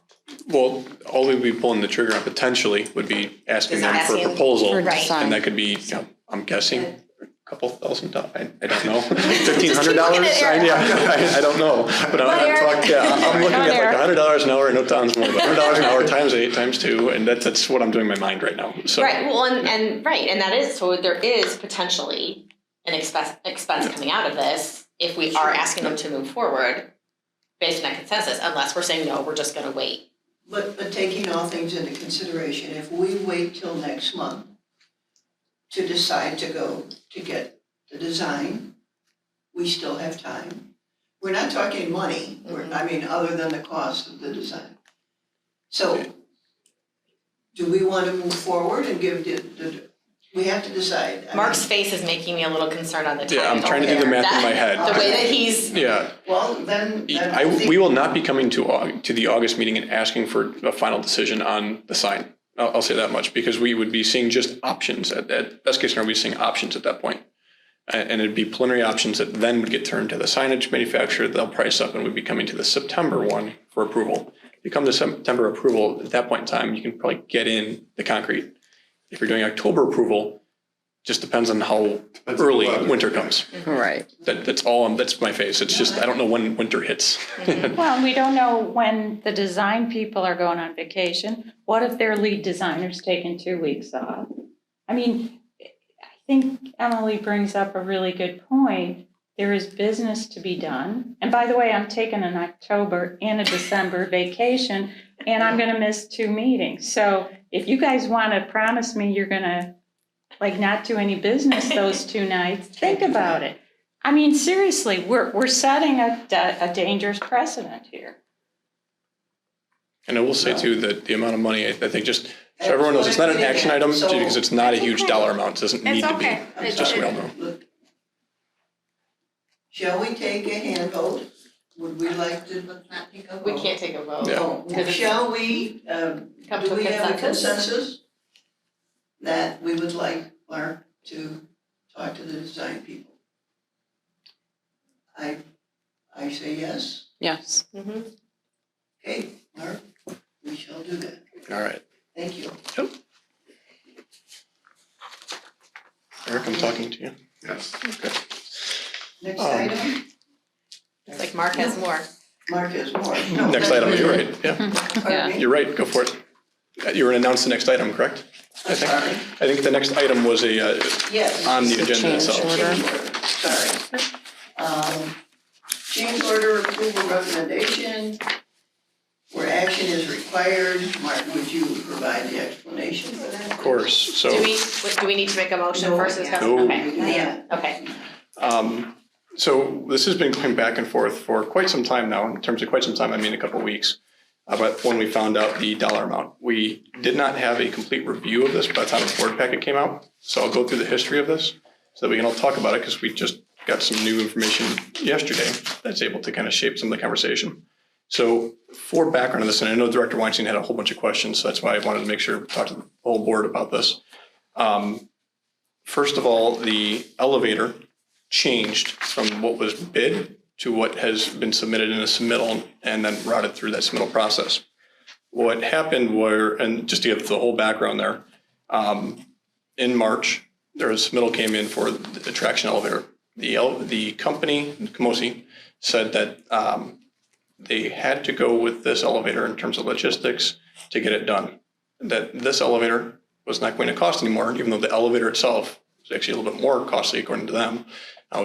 Well, all we'd be pulling the trigger on potentially would be asking them for a Asking proposal. For Right. design. And that could be, you know, I'm guessing, a couple $1,000, I don't know. Just $1,500? keep looking at Eric. Yeah, I don't know. But I'm looking at like $100 an hour, no tons more, but $100 an hour times 8 times 2, and that's what I'm doing in my mind right now, so. Right, well, and that is, so there is potentially an expense coming out of this if we are asking them to move forward based on that consensus, unless we're saying, no, we're just gonna wait. But taking all things into consideration, if we wait till next month to decide to go to get the design, we still have time. We're not talking money, other than the cost of the design. So, do we want to move forward and give we have to decide. Mark's face is making me a little concerned on the time. Yeah, I'm trying to do the math in my head. The way that he's, Yeah, Well, then I think. we will not be coming to the August meeting and asking for a final decision on the sign. I'll say that much, because we would be seeing just options at best case scenario, we'd be seeing options at that point. And it'd be preliminary options that then would get turned to the signage manufacturer, they'll price up, and we'd be coming to the September one for approval. If you come to September approval, at that point in time, you can probably get in the concrete. If you're doing October approval, just depends on how early winter comes. Right. That's my face. It's just, I don't know when winter hits. well, we don't know when the design people are going on vacation. What if their lead designer's taking 2 weeks off? I mean, I think Emily brings up a really good point, there is business to be done. And by the way, I'm taking an October and a December vacation, and I'm gonna miss 2 meetings. So if you guys wanna promise me you're gonna, like, not do any business those 2 nights, think about it. I mean, seriously, we're setting a dangerous precedent here. And I will say too, that the amount of money, I think just, so everyone knows, it's not an action item, So- because it's not a huge dollar amount, it doesn't need It's to be. okay. It's just so we all know. Look, shall we take a hand vote? Would we like to? Let's not take a vote. We can't take a vote. Yeah. Oh, Because it's- shall we, Come do to a we have a consensus? consensus that we would like Mark to talk to the design people? I say yes. Yes. Okay, Mark, we shall do that. All right. Thank you. Eric, I'm talking to you. Yes. Next item, It's like Mark has more. Mark has more. No, Next item, you're right, yeah, pardon me? you're right, go for it. You were gonna announce the next item, correct? I'm sorry. I think the next item was a, Yes. on the The agenda change itself. order. Sorry. Change order approval recommendation, where action is required. Martin, would you provide the explanation for that? Of course, so. Do we need to make a motion No, first? yeah. No. Okay, Yeah. okay. So this has been going back and forth for quite some time now. In terms of quite some time, I mean a couple of weeks. But when we found out the dollar amount, we did not have a complete review of this by the time the board packet came out. So I'll go through the history of this so that we can all talk about it, because we just got some new information yesterday that's able to kind of shape some of the conversation. So for background on this, and I know Director Weinstein had a whole bunch of questions, so that's why I wanted to make sure to talk to the whole board about this. First of all, the elevator changed from what was bid to what has been submitted in a submittal and then routed through that submittal process. What happened were, and just to give the whole background there, in March, there was a submittal came in for the traction elevator. The company, Camosi, said that they had to go with this elevator in terms of logistics to get it done. That this elevator was not going to cost anymore, even though the elevator itself was actually a little bit more costly according to them. Now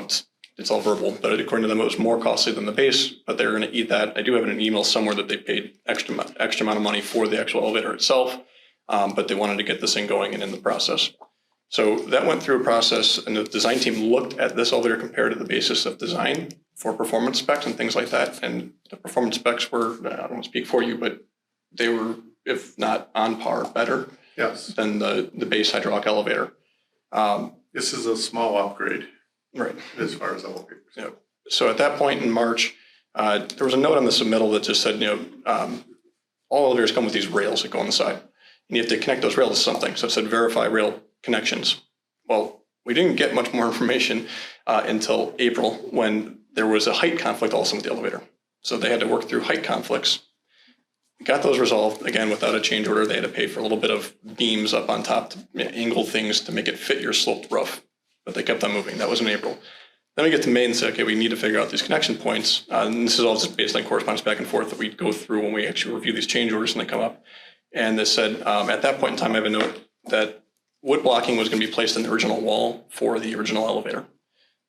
it's all verbal, but according to them, it was more costly than the base, but they were going to eat that. I do have an email somewhere that they paid extra amount of money for the actual elevator itself, but they wanted to get this thing going and in the process. So that went through a process, and the design team looked at this elevator compared to the basis of design for performance specs and things like that. And the performance specs were, I don't want to speak for you, but they were, if not on par, better Yes. than the base hydraulic elevator. This is a small upgrade Right. as far as elevators. Yeah. So at that point in March, there was a note on the submittal that just said, all elevators come with these rails that go on the side. And you have to connect those rails to something. So it said verify rail connections. Well, we didn't get much more information until April, when there was a height conflict also with the elevator. So they had to work through height conflicts. Got those resolved, again, without a change order. They had to pay for a little bit of beams up on top to angle things to make it fit your sloped roof. But they kept on moving. That was in April. Then we get to May and say, okay, we need to figure out these connection points. And this is all just based on correspondence back and forth that we go through when we actually review these change orders and they come up. And they said, at that point in time, I have a note that wood blocking was going to be placed in the original wall for the original elevator.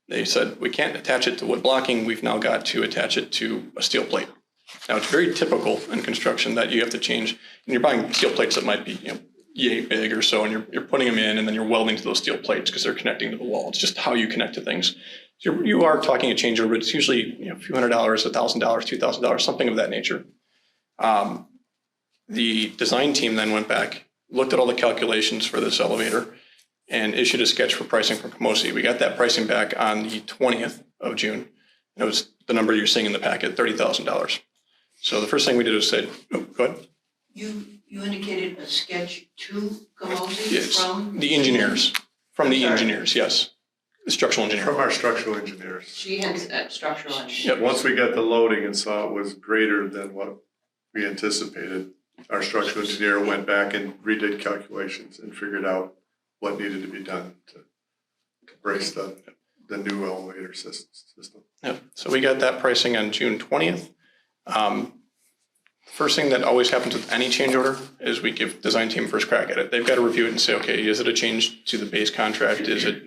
They said, we can't attach it to wood blocking. We've now got to attach it to a steel plate. Now, it's very typical in construction that you have to change, and you're buying steel plates that might be, yay big or so, and you're putting them in, and then you're welding to those steel plates because they're connecting to the wall. It's just how you connect to things. So you are talking a change order, but it's usually a few $100, $1,000, $2,000, something of that nature. The design team then went back, looked at all the calculations for this elevator, and issued a sketch for pricing from Camosi. We got that pricing back on the 20th of June. It was the number you're seeing in the packet, $30,000. So the first thing we did was say, oh, go ahead. You indicated a sketch to Camosi Yes, from? the engineers, from the I'm sorry. engineers, yes. The structural engineer. From our structural engineers. She has structural engineering. Yep. Once we got the loading and saw it was greater than what we anticipated, our structural engineer went back and redid calculations and figured out what needed to be done to brace the new elevator system. Yep. So we got that pricing on June 20th. First thing that always happens with any change order is we give design team first crack at it. They've got to review it and say, okay, is it a change to the base contract? Is it,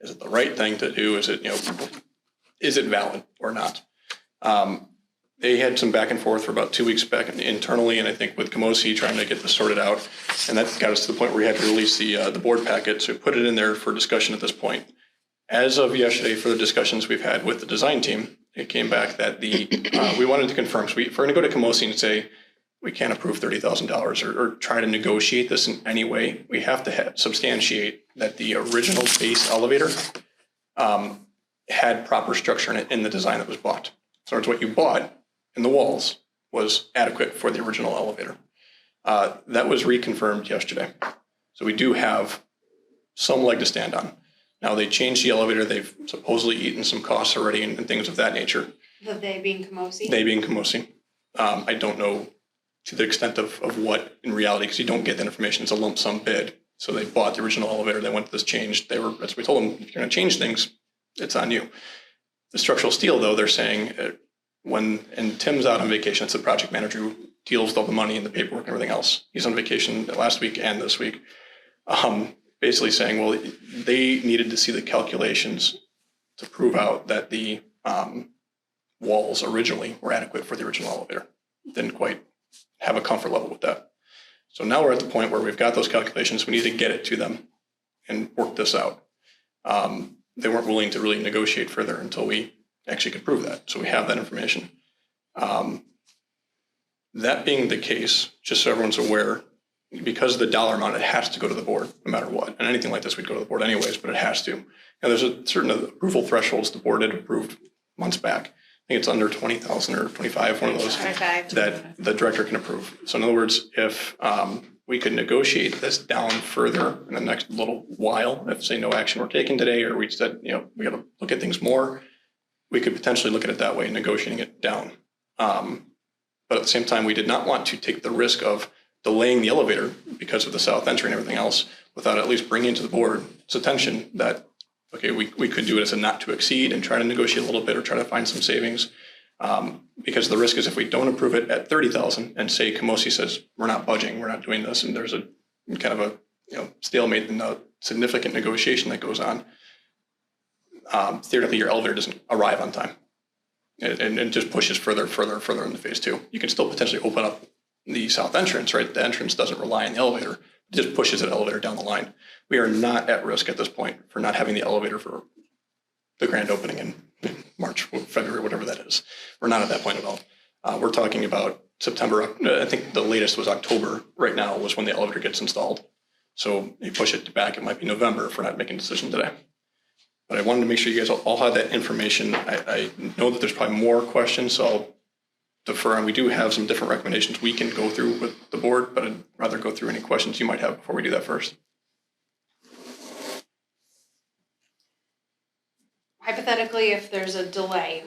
is it the right thing to do? Is it, is it valid or not? They had some back and forth for about 2 weeks back internally, and I think with Camosi trying to get this sorted out, and that got us to the point where we had to release the board packet, so we put it in there for discussion at this point. As of yesterday, for the discussions we've had with the design team, it came back that we wanted to confirm, so if we're gonna go to Camosi and say, we can't approve $30,000 or try to negotiate this in any way, we have to substantiate that the original base elevator had proper structure in it in the design that was bought. So it's what you bought in the walls was adequate for the original elevator. That was reconfirmed yesterday. So we do have some leg to stand on. Now they changed the elevator. They've supposedly eaten some costs already and things of that nature. The they being Camosi? They being Camosi. I don't know to the extent of what in reality, because you don't get that information. It's a lump sum bid. So they bought the original elevator. They went to this change. As we told them, if you're going to change things, it's on you. The structural steel, though, they're saying and Tim's out on vacation. It's the project manager who deals with all the money and the paperwork and everything else. He's on vacation last week and this week. Basically saying, well, they needed to see the calculations to prove out that the walls originally were adequate for the original elevator. Didn't quite have a comfort level with that. So now we're at the point where we've got those calculations. We need to get it to them and work this out. They weren't willing to really negotiate further until we actually could prove that. So we have that information. That being the case, just so everyone's aware, because of the dollar amount, it has to go to the board no matter what. And anything like this, we'd go to the board anyways, but it has to. And there's a certain approval thresholds the board had approved months back. I think it's under 20,000 or 25, one of those 25. that the director can approve. So in other words, if we could negotiate this down further in the next little while, if say no action were taken today, or we said, we got to look at things more, we could potentially look at it that way, negotiating it down. But at the same time, we did not want to take the risk of delaying the elevator because of the south entry and everything else without at least bringing to the board's attention that, okay, we could do it as a not to exceed and try to negotiate a little bit or try to find some savings. Because the risk is if we don't approve it at 30,000 and say Camosi says, we're not budging, we're not doing this, and there's a kind of a stalemate and a significant negotiation that goes on, theoretically your elevator doesn't arrive on time. And it just pushes further into phase two. You can still potentially open up the south entrance, right? The entrance doesn't rely on the elevator. It just pushes an elevator down the line. We are not at risk at this point for not having the elevator for the grand opening in March, February, whatever that is. We're not at that point at all. We're talking about September. I think the latest was October right now was when the elevator gets installed. So you push it back, it might be November if we're not making a decision today. But I wanted to make sure you guys all had that information. I know that there's probably more questions, so I'll defer, and we do have some different recommendations we can go through with the board, but I'd rather go through any questions you might have before we do that first. Hypothetically, if there's a delay,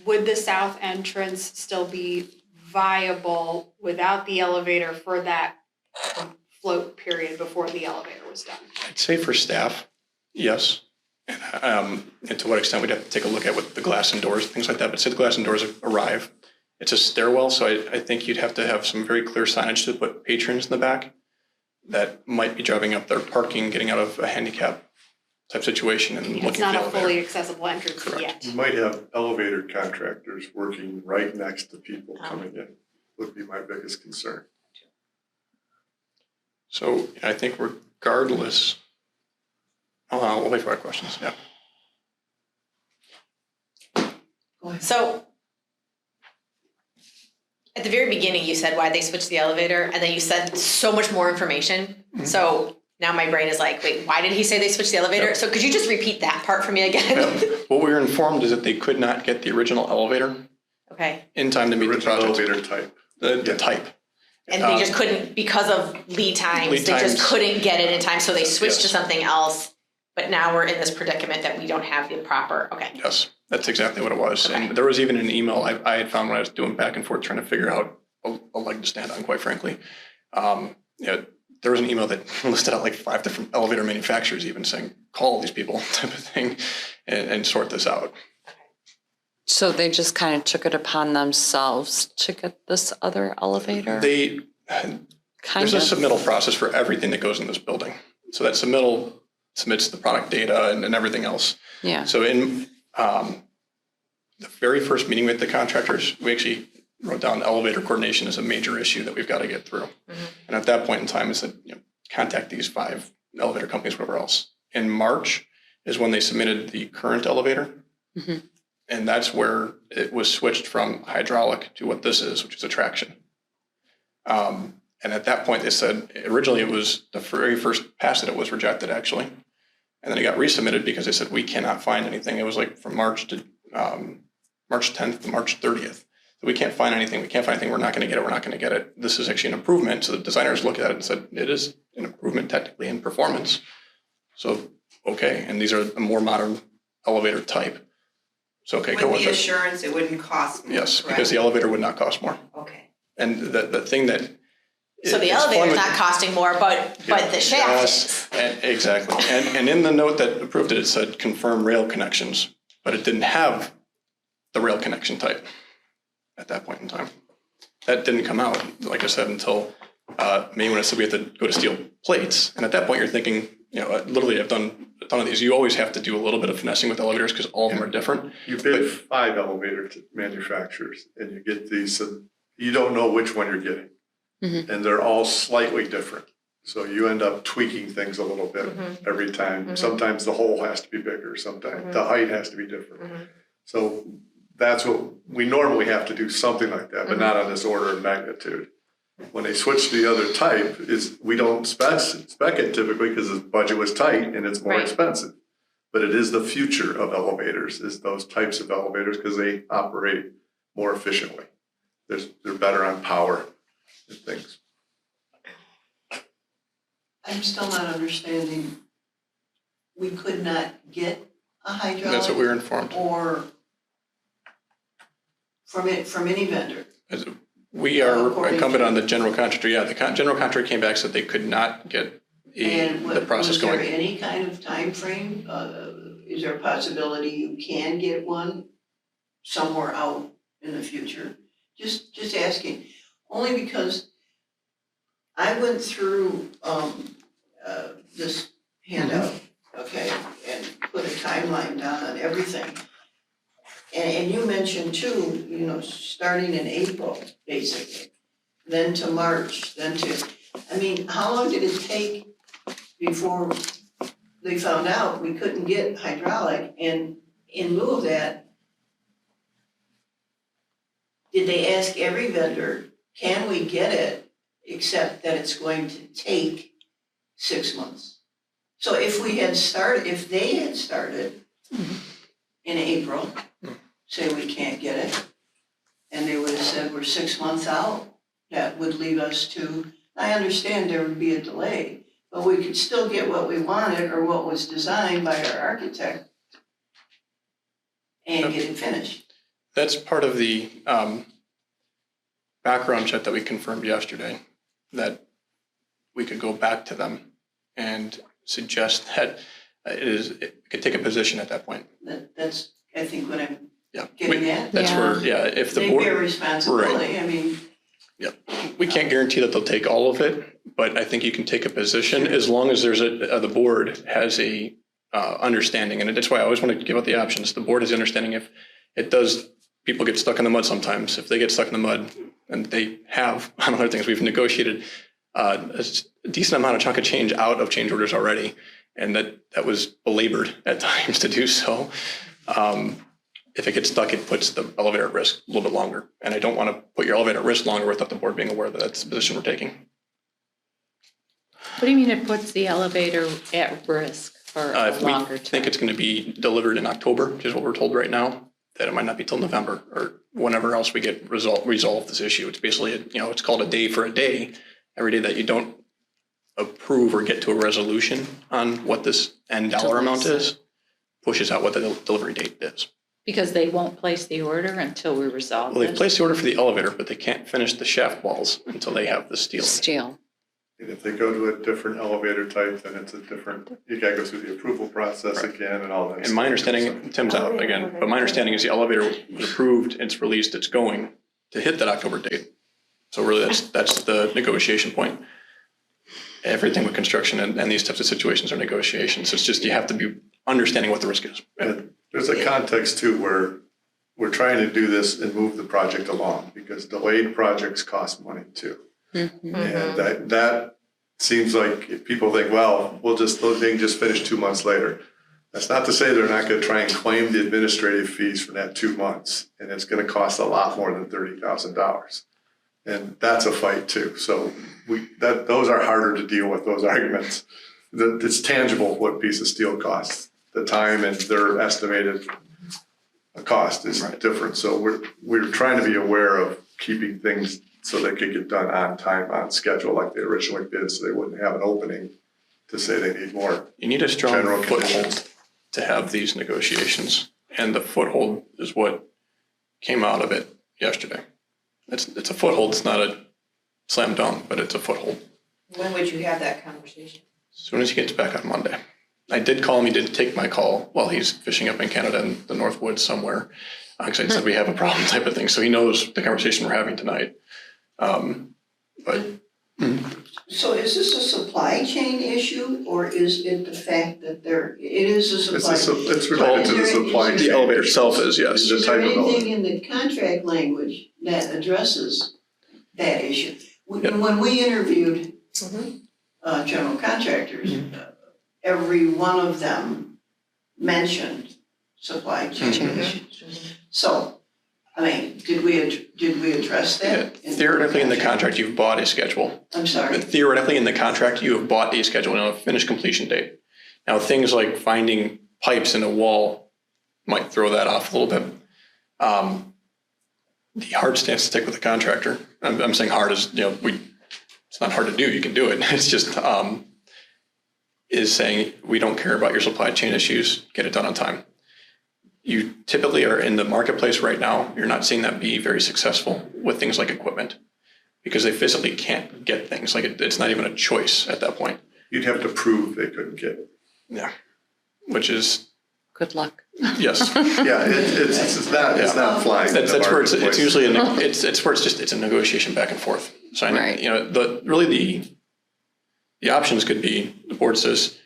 would the south entrance still be viable without the elevator for that float period before the elevator was done? I'd say for staff, yes. And to what extent we'd have to take a look at with the glass and doors, things like that. But say the glass and doors arrive, it's a stairwell, so I think you'd have to have some very clear signage to put patrons in the back that might be driving up their parking, getting out of a handicap type situation and looking for It's the not a elevator. fully accessible entrance Correct. yet. You might have elevator contractors working right next to people coming in, would be my biggest concern. So I think regardless, we'll wait for our questions, yeah. So at the very beginning, you said why they switched the elevator, and then you said so much more information. Mm-hmm. So now my brain is like, wait, why did he say they switched the elevator? Yep. So could you just repeat that part for me again? What we were informed is that they could not get the original elevator Okay. in time to meet the Original project. elevator type. The type. And they just couldn't, because of lead times, they just couldn't get it in time, so they switched to Yes. something else. But now we're in this predicament that we don't have the proper, okay. Yes, that's exactly what it was. Okay. And there was even an email I had found when I was doing back and forth trying to figure out a leg to stand on, quite frankly. There was an email that listed out like 5 different elevator manufacturers even saying, call these people type of thing and sort this out. So they just kind of took it upon themselves to get this other elevator? There's a submittal process for everything that goes in this building. So that submittal submits the product data and everything else. Yeah. So in the very first meeting with the contractors, we actually wrote down elevator coordination as a major issue that we've got to get through. And at that point in time, I said, contact these 5 elevator companies, whatever else. In March is when they submitted the current elevator. And that's where it was switched from hydraulic to what this is, which is a traction. And at that point, they said, originally it was the very first pass that it was rejected, actually. And then it got resubmitted because they said, we cannot find anything. It was like from March 10th to March 30th. So we can't find anything. We can't find anything. We're not going to get it. We're not going to get it. This is actually an improvement. So the designers looked at it and said, it is an improvement technically in performance. So, okay. And these are a more modern elevator type. So, okay, go with With the it. assurance, it wouldn't cost more, Yes, correct? because the elevator would not cost more. Okay. And the thing that. So the it's fun elevator's with- not costing more, but the shaft is. Yes, exactly. And in the note that approved it, it said confirm rail connections, but it didn't have the rail connection type at that point in time. That didn't come out, like I said, until May, when I said we have to go to steel plates. And at that point, you're thinking, literally I've done a ton of these. You always have to do a little bit of finessing with elevators because all of them are different. You bid 5 elevator manufacturers and you get these, so you don't know which one you're getting. And they're all slightly different. So you end up tweaking things a little bit every time. Sometimes the hole has to be bigger, sometimes the height has to be different. So that's what we normally have to do, something like that, but not on this order of magnitude. When they switch to the other type, is we don't spec it typically because the budget was tight and it's more expensive. But it is the future of elevators, is those types of elevators, because they operate more efficiently. They're better on power and things. I'm still not understanding. We could not get a hydraulic. That's what we were informed. Or from any vendor. We are incumbent on the general contractor. Yeah, the general contractor came back, said they could not get the process going. Was there any kind of time frame? Is there a possibility you can get one somewhere out in the future? Just asking, only because I went through this handout, okay, and put a timeline down on everything. And you mentioned too, starting in April, basically, then to March, then to, how long did it take before they found out we couldn't get hydraulic? And in lieu of that, did they ask every vendor, can we get it, except that it's going to take 6 months? So if they had started in April, say we can't get it, and they would have said we're 6 months out, that would leave us to, I understand there would be a delay, but we could still get what we wanted or what was designed by our architect and get it finished. That's part of the background check that we confirmed yesterday, that we could go back to them and suggest that it could take a position at that point. That's, I think, what I'm Yeah, getting at. that's where, if the They board. bear responsibility, We can't guarantee that they'll take all of it, but I think you can take a position as long as there's the board has a understanding. And that's why I always want to give out the options. The board has the understanding if it does, people get stuck in the mud sometimes. If they get stuck in the mud, and they have on other things, we've negotiated a decent amount of chunk of change out of change orders already. And that was belabored at times to do so. If it gets stuck, it puts the elevator at risk a little bit longer. And I don't want to put your elevator at risk longer without the board being aware that that's the position we're taking. What do you mean it puts the elevator at risk for a If we longer time? think it's going to be delivered in October, which is what we're told right now, that it might not be till November or whenever else we get resolve this issue. It's basically, it's called a day for a day. Every day that you don't approve or get to a resolution on what this end dollar amount is, pushes out what the delivery date is. Because they won't place the order until we resolve Well, it? they've placed the order for the elevator, but they can't finish the shaft walls until they have the steel. Steel. And if they go to a different elevator type, then it's a different, you gotta go through the approval process again and all that. And my understanding, Tim's out again, but my understanding is the elevator was approved, it's released, it's going to hit that October date. So really that's the negotiation point. everything with construction and these types of situations are negotiations. It's just, you have to be understanding what the risk is. And there's a context too where we're trying to do this and move the project along because delayed projects cost money too. Mhm. And that seems like if people think, well, they can just finish 2 months later. That's not to say they're not gonna try and claim the administrative fees for that 2 months, and it's gonna cost a lot more than $30,000. And that's a fight too. So those are harder to deal with, those arguments. It's tangible what a piece of steel costs. The time and their estimated cost is different. So we're trying to be aware of keeping things so they could get done on time, on schedule, like they originally did, so they wouldn't have an opening to say they need more. You need a strong General foothold conditions. to have these negotiations. And the foothold is what came out of it yesterday. It's a foothold. It's not a slam dunk, but it's a foothold. When would you have that conversation? As soon as he gets back on Monday. I did call him. He did take my call while he's fishing up in Canada in the North Woods somewhere. Because I said we have a problem type of thing. So he knows the conversation we're having tonight. So is this a supply chain issue, or is it the fact that it is a supply? It's related to the supply chain. The elevator itself is, yes. The Is there type of anything in the contract language that addresses that issue? When we interviewed general contractors, every one of them mentioned supply chain issues. So, I mean, did we address that? Theoretically, in the contract, you've bought a schedule. I'm sorry. Theoretically, in the contract, you have bought a schedule and a finished completion date. Now, things like finding pipes in a wall might throw that off a little bit. The hard stance to take with the contractor, I'm saying hard is, it's not hard to do, you can do it. It's just, is saying, we don't care about your supply chain issues, get it done on time. You typically are in the marketplace right now, you're not seeing that be very successful with things like equipment because they physically can't get things. Like it's not even a choice at that point. You'd have to prove they couldn't get it. Yeah, which is. Good luck. Yes. Yeah, it's not flying in the That's where it's marketplace. usually, it's where it's a negotiation back and forth. So Right. The options could be, the board says,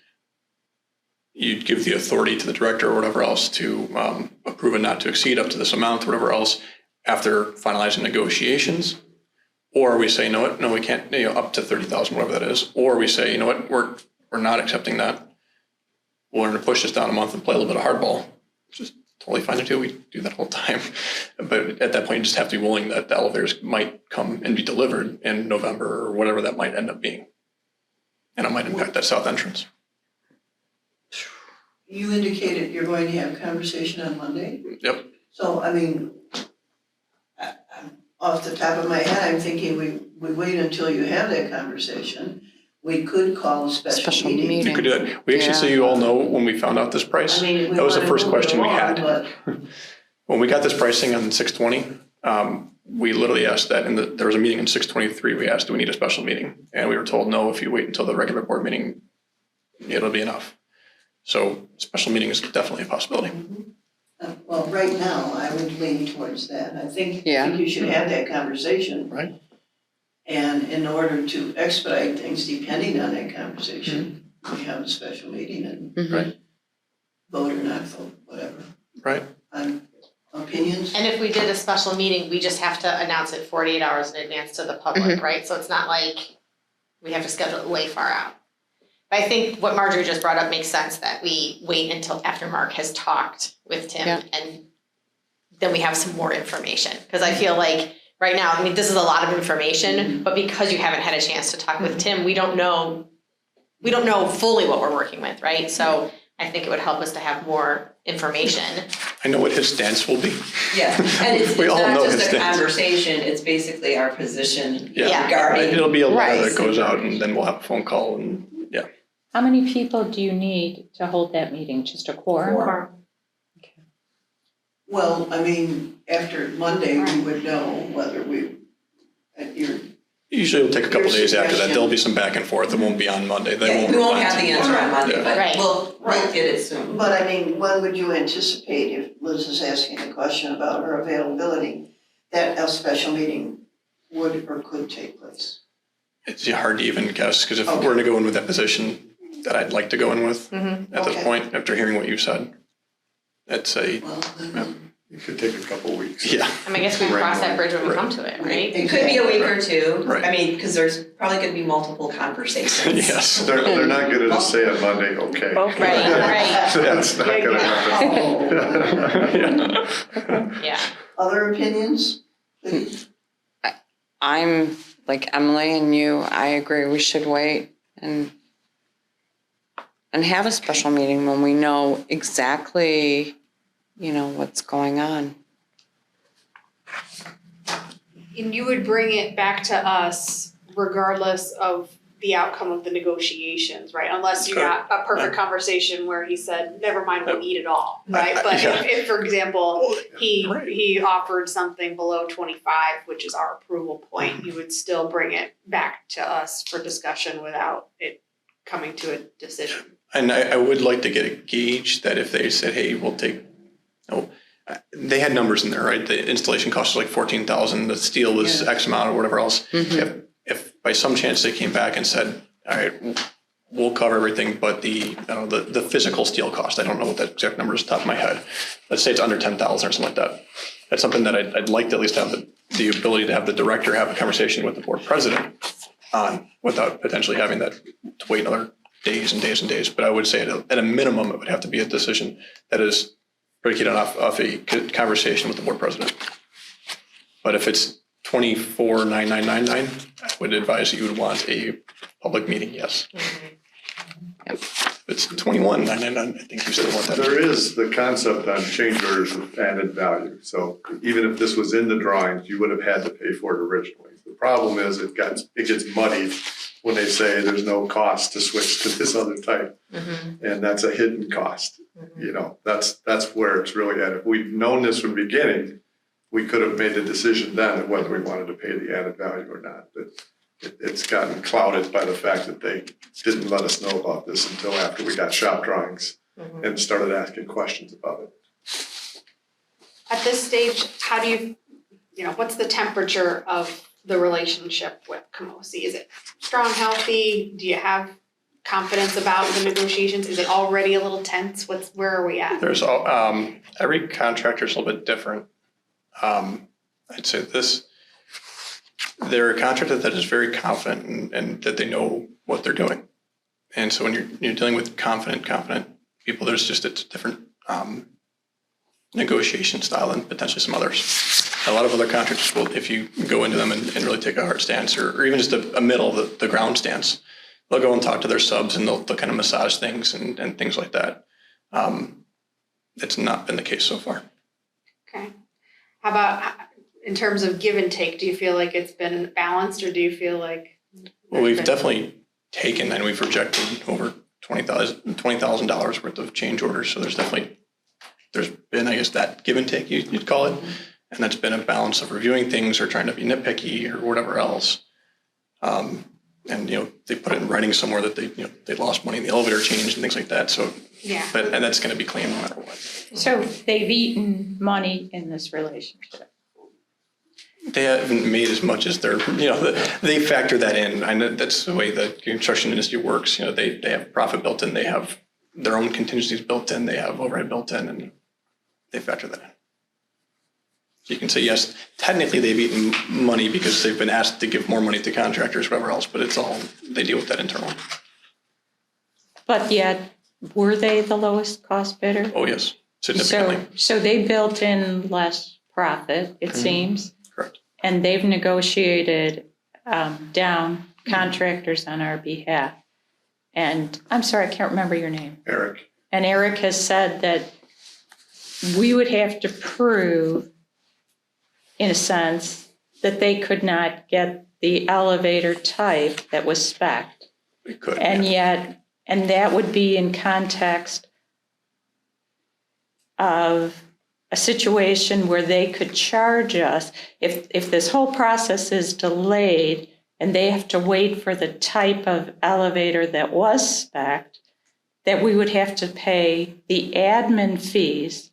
you'd give the authority to the director or whatever else to approve and not to exceed up to this amount, or whatever else, after finalizing negotiations. Or we say, no, we can't, up to 30,000, whatever that is. Or we say, we're not accepting that. We're going to push this down a month and play a little bit of hardball. Which is totally fine to do. We do that all the time. But at that point, you just have to be willing that the elevators might come and be delivered in November or whatever that might end up being. And it might impact that south entrance. You indicated you're going to have a conversation on Monday? Yep. So, I mean, off the top of my head, I'm thinking we wait until you have that conversation. We could call a special meeting. You could do that. We actually, so you all know, when we found out this price, I mean, we that was the wanna first move it question we along, had. but When we got this pricing on 620, we literally asked that, and there was a meeting in 623, we asked, do we need a special meeting? And we were told, no, if you wait until the regular board meeting, it'll be enough. So special meeting is definitely a possibility. Well, right now, I would lean towards that. I think Yeah. you should have that conversation. Right. And in order to expedite things, depending on that conversation, we have a special meeting and Mhm. vote or not vote, whatever. Right. On opinions. And if we did a special meeting, we just have to announce it 48 hours in advance to the public, right? So it's not like we have to schedule it way far out. But I think what Marjorie just brought up makes sense, that we wait until after Mark has talked with Tim Yeah. and then we have some more information. Because I feel like right now, I mean, this is a lot of information, but because you haven't had a chance to talk with Tim, we don't know fully what we're working with, right? So I think it would help us to have more information. I know what his stance will be. Yeah, and it's We all not know just his a stance. conversation, it's basically our position Yeah. regarding. It'll be a letter Right. that goes out, and then we'll have a phone call, and yeah. How many people do you need to hold that meeting? Just a quorum? Well, I mean, after Monday, we would know whether you're Usually it'll take a couple Your days after that. suggestion. There'll be some back and forth. It won't be on Monday. They Yeah, won't we won't reply have to the you. answer on Monday, Yeah. but Right. we'll get it soon. But I mean, when would you anticipate, if Liz is asking a question about her availability, that a special meeting would or could take place? It's hard to even guess, because if we're gonna go in with that position that I'd like to go in with at this Okay. point, after hearing what you've said, I'd say, Well, then, It could take a couple of weeks. yeah. I mean, I guess we cross that bridge when we come to it, right? It could be a week or two. Right. I mean, because there's probably gonna be multiple conversations. Yes. They're not gonna just say on Monday, okay. Right, right, That's not gonna happen. yeah. other opinions, please? I'm like Emily and you, I agree, we should wait and have a special meeting when we know exactly, what's going on. And you would bring it back to us regardless of the outcome of the negotiations, right? Unless you got a perfect conversation where he said, never mind, we'll eat it all, right? But Yeah. if, for example, Right. he offered something below 25, which is our approval point, you would still bring it back to us for discussion without it coming to a decision. And I would like to get a gauge that if they said, hey, we'll take, they had numbers in there, right? The installation cost was like 14,000, the steel was X amount or whatever else. If by some chance they came back and said, all right, we'll cover everything but the physical steel cost. I don't know what that exact number is off the top of my head. Let's say it's under 10,000 or something like that. That's something that I'd like to at least have the ability to have the director have a conversation with the board president on, without potentially having that to wait another days and days and days. But I would say at a minimum, it would have to be a decision that is predicated off a conversation with the board president. But if it's 24,999, I would advise that you would want a public meeting, yes. If it's 21,999, I think you still want that. There is the concept on change orders of added value. So even if this was in the drawings, you would have had to pay for it originally. The problem is it gets muddied when they say there's no cost to switch to this other type. And that's a hidden cost. That's where it's really at. If we'd known this from the beginning, we could have made the decision then of whether we wanted to pay the added value or not. But it's gotten clouded by the fact that they didn't let us know about this until after we got shop drawings and started asking questions about it. At this stage, how do you what's the temperature of the relationship with Camosi? Is it strong, healthy? Do you have confidence about the negotiations? Is it already a little tense? Where are we at? There's every contractor is a little bit different. I'd say they're a contractor that is very confident and that they know what they're doing. And so when you're dealing with confident people, there's just a different negotiation style than potentially some others. A lot of other contractors will, if you go into them and really take a hard stance or even just a middle, the ground stance, they'll go and talk to their subs and they'll kind of massage things and things like that. It's not been the case so far. Okay. How about in terms of give and take? Do you feel like it's been balanced, or do you feel like? Well, we've definitely taken and we've rejected over $20,000 worth of change orders. So there's been, I guess, that give and take you'd call it. And that's been a balance of reviewing things or trying to be nitpicky or whatever else. And, they put it in writing somewhere that they lost money in the elevator change and things like that. So, Yeah. and that's going to be claimed no matter what. So they've eaten money in this relationship. They haven't made as much as they factor that in. I know that's the way the construction industry works. They have profit built in, they have their own contingencies built in, they have overhead built in, and they factor that in. So you can say, yes, technically they've eaten money because they've been asked to give more money to contractors, whatever else, but it's all, they deal with that internally. But yet, were they the lowest cost bidder? Oh, yes, significantly. So they built in less profit, it seems. Correct. And they've negotiated down contractors on our behalf. And I'm sorry, I can't remember your name. Eric. And Eric has said that we would have to prove, in a sense, that they could not get the elevator type that was spec'd. We could. And yet, and that would be in context of a situation where they could charge us, if this whole process is delayed and they have to wait for the type of elevator that was spec'd, that we would have to pay the admin fees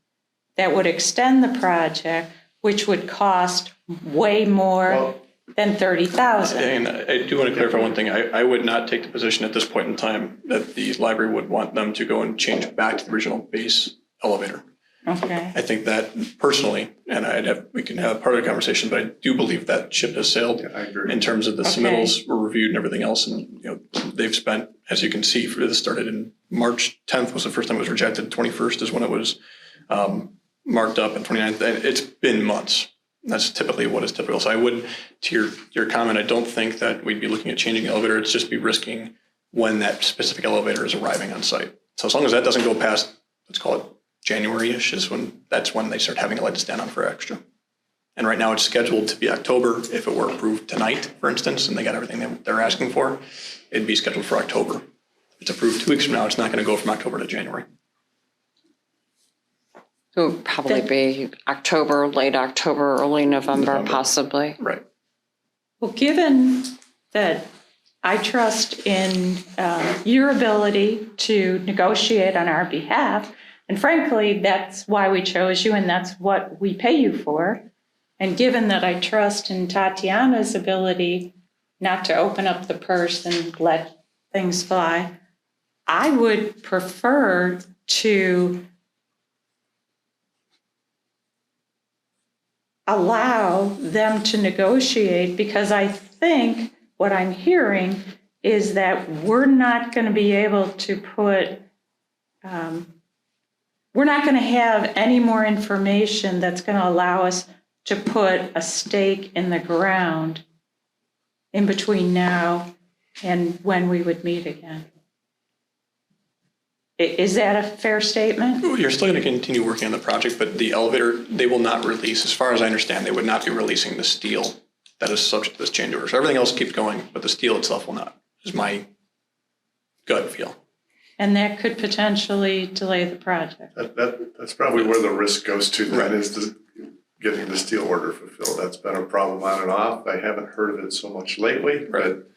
that would extend the project, which would cost way more than 30,000. And I do want to clarify one thing. I would not take the position at this point in time that the library would want them to go and change back to the original base elevator. Okay. I think that personally, and we can have part of the conversation, but I do believe that ship has sailed. Yeah, I agree. In terms of the Okay. submittals were reviewed and everything else, and they've spent, as you can see, this started in March 10th was the first time it was rejected. 21st is when it was marked up, and 29th. And it's been months. That's typically what is typical. So I would, to your comment, I don't think that we'd be looking at changing the elevator. It's just be risking when that specific elevator is arriving on site. So as long as that doesn't go past, let's call it January-ish, that's when they start having a leg to stand on for extra. And right now it's scheduled to be October. If it were approved tonight, for instance, and they got everything they're asking for, it'd be scheduled for October. If it's approved 2 weeks from now, it's not going to go from October to January. It would probably be October, late October, early November, possibly. Right. Well, given that I trust in your ability to negotiate on our behalf, and frankly, that's why we chose you and that's what we pay you for. And given that I trust in Tatiana's ability not to open up the purse and let things fly, I would prefer to allow them to negotiate, because I think what I'm hearing is that we're not going to be able to put, we're not going to have any more information that's going to allow us to put a stake in the ground in between now and when we would meet again. Is that a fair statement? You're still going to continue working on the project, but the elevator, they will not release, as far as I understand, they would not be releasing the steel that is subject to this change order. So everything else keeps going, but the steel itself will not, is my gut feel. And that could potentially delay the project. That's probably where the risk goes to, then, is getting the steel order fulfilled. That's been a problem on and off. I haven't heard of it so much lately, but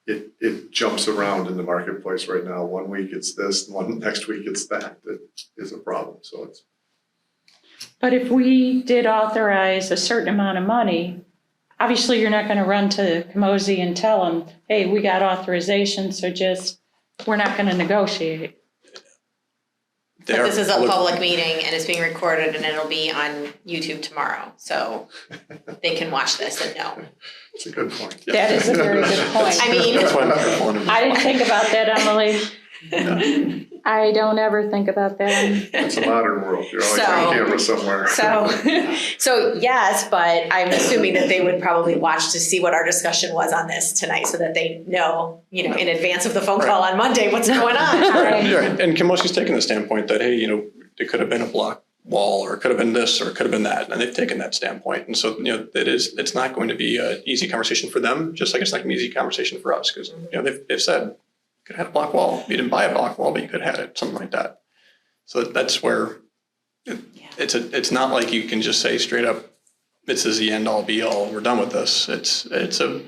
it jumps around in the marketplace right now. 1 week it's this, next week it's that. That is a problem. So it's. But if we did authorize a certain amount of money, obviously you're not going to run to Camozzi and tell them, hey, we got authorization, so we're not going to negotiate. But this is a public meeting and it's being recorded and it'll be on YouTube tomorrow, so they can watch this and know. It's a good point. That is a very good point. I mean, That's why I'm not calling them. I didn't think about that, Emily. I don't ever think about that. It's a modern world. You're always on camera somewhere. So yes, but I'm assuming that they would probably watch to see what our discussion was on this tonight so that they know, in advance of the phone call on Monday, what's going on. Right. And Kamoshi's taken the standpoint that, hey, it could have been a block wall, or it could have been this, or it could have been that. And they've taken that standpoint. And so, it's not going to be an easy conversation for them, just like it's not going to be an easy conversation for us. Because, they've said, could have had a block wall. You didn't buy a block wall, but you could have had it, something like that. So that's where it's not like you can just say straight up, this is the end all be all, we're done with this. It's a